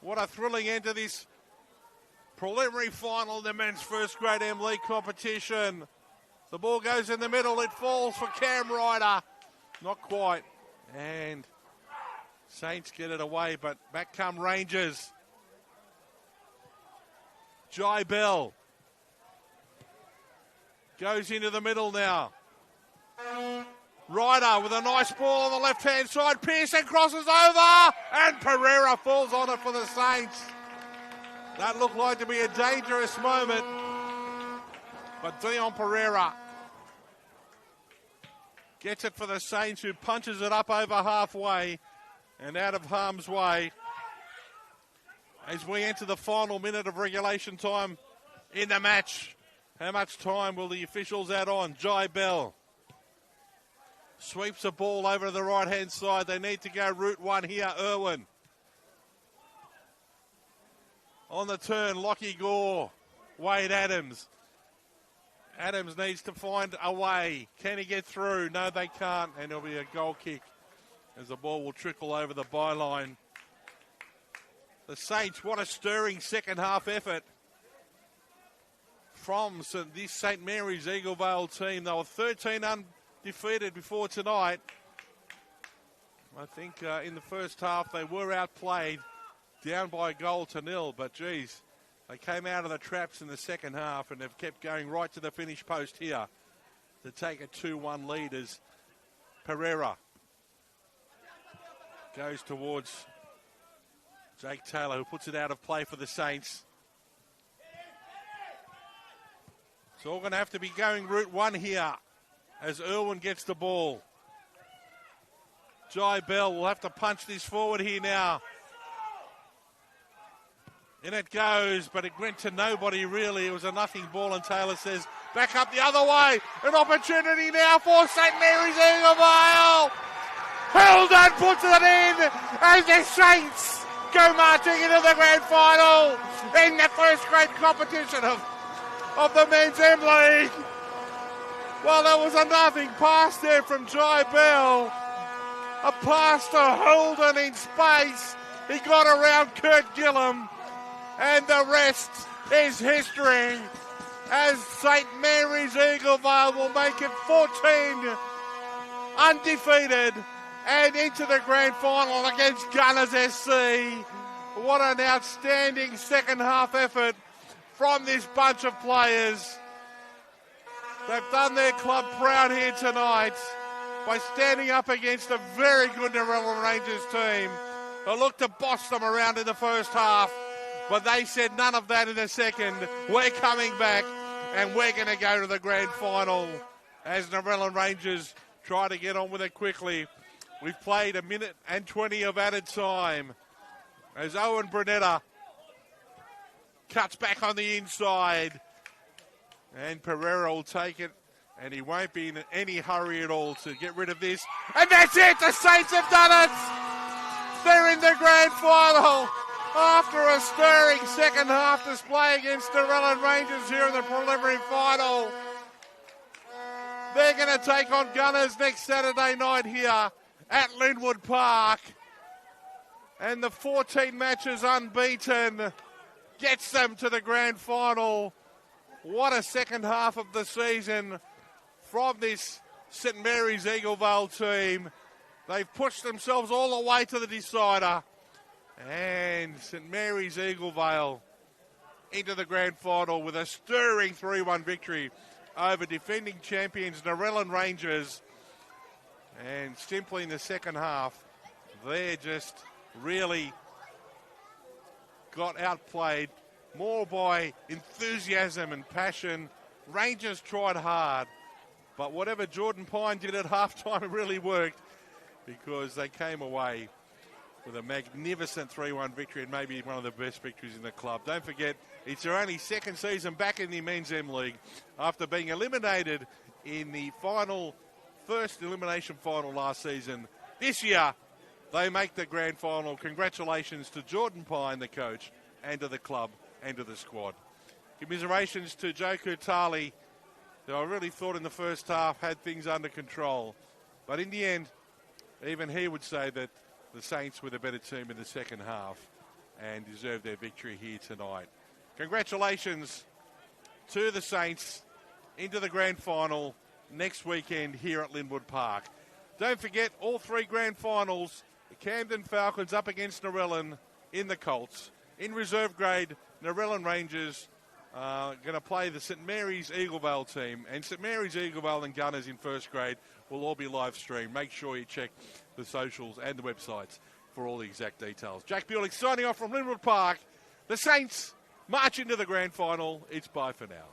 Speaker 1: What a thrilling end to this preliminary final in the men's first grade M League competition. The ball goes in the middle, it falls for Cam Ryder. Not quite. And Saints get it away, but back come Rangers. Jai Bell goes into the middle now. Ryder with a nice ball on the left-hand side. Pearson crosses over, and Pereira falls on it for the Saints. That looked like to be a dangerous moment, but Dion Pereira gets it for the Saints, who punches it up over halfway and out of harm's way as we enter the final minute of regulation time in the match. How much time will the officials add on? Jai Bell sweeps the ball over to the right-hand side. They need to go route one here, Irwin. On the turn, Lockie Gore, Wade Adams. Adams needs to find a way. Can he get through? No, they can't, and it'll be a goal kick as the ball will trickle over the byline. the Saints. What a stirring second half effort from this St. Mary's Eagle Vale team. They were 13 undefeated before tonight. I think in the first half they were outplayed, down by a goal to nil, but geez, they came out of the traps in the second half and have kept going right to the finish post here to take a 2-1 lead as Pereira goes towards Jake Taylor, who puts it out of play for the Saints. It's all going to have to be going route one here as Irwin gets the ball. Jai Bell will have to punch this forward here now. In it goes, but it went to nobody really. It was a nothing ball, and Taylor says, back up the other way. An opportunity now for St. Mary's Eagle Vale. Hilden puts it in as the Saints go marching into the grand final in the first grade competition of the Men's M League. Well, there was a nothing pass there from Jai Bell. A pass to Holden in space. He got around Kurt Gillum. And the rest is history as St. Mary's Eagle Vale will make it 14 undefeated and into the grand final against Gunners SC. What an outstanding second half effort from this bunch of players. They've done their club proud here tonight by standing up against a very good Narellan Rangers team who looked to boss them around in the first half. But they said none of that in the second. We're coming back and we're going to go to the grand final as Narellan Rangers try to get on with it quickly. We've played 1 minute and 20 of added time as Owen Brunetta cuts back on the inside. And Pereira will take it, and he won't be in any hurry at all to get rid of this. And that's it! The Saints have done it! They're in the grand final! After a stirring second half display against the Narellan Rangers here in the preliminary final. They're going to take on Gunners next Saturday night here at Lynwood Park. And the 14 matches unbeaten gets them to the grand final. What a second half of the season from this St. Mary's Eagle Vale team. They've pushed themselves all the way to the decider. And St. Mary's Eagle Vale into the grand final with a stirring 3-1 victory over defending champions Narellan Rangers. And simply in the second half, they just really got outplayed more by enthusiasm and passion. Rangers tried hard, but whatever Jordan Pine did at halftime really worked because they came away with a magnificent 3-1 victory and maybe one of the best victories in the club. Don't forget, it's their only second season back in the Men's M League after being eliminated in the first elimination final last season. This year, they make the grand final. Congratulations to Jordan Pine, the coach, and to the club and to the squad. Commiserations to Joe Kurtali, who I really thought in the first half had things under control. But in the end, even he would say that the Saints were the better team in the second half and deserved their victory here tonight. Congratulations to the Saints into the grand final next weekend here at Lynwood Park. Don't forget, all three grand finals, the Camden Falcons up against Narellan in the Colts. In reserve grade, Narellan Rangers going to play the St. Mary's Eagle Vale team, and St. Mary's Eagle Vale and Gunners in first grade will all be live streamed. Make sure you check the socials and the websites for all the exact details. Jack Bulick signing off from Lynwood Park. The Saints march into the grand final. It's bye for now.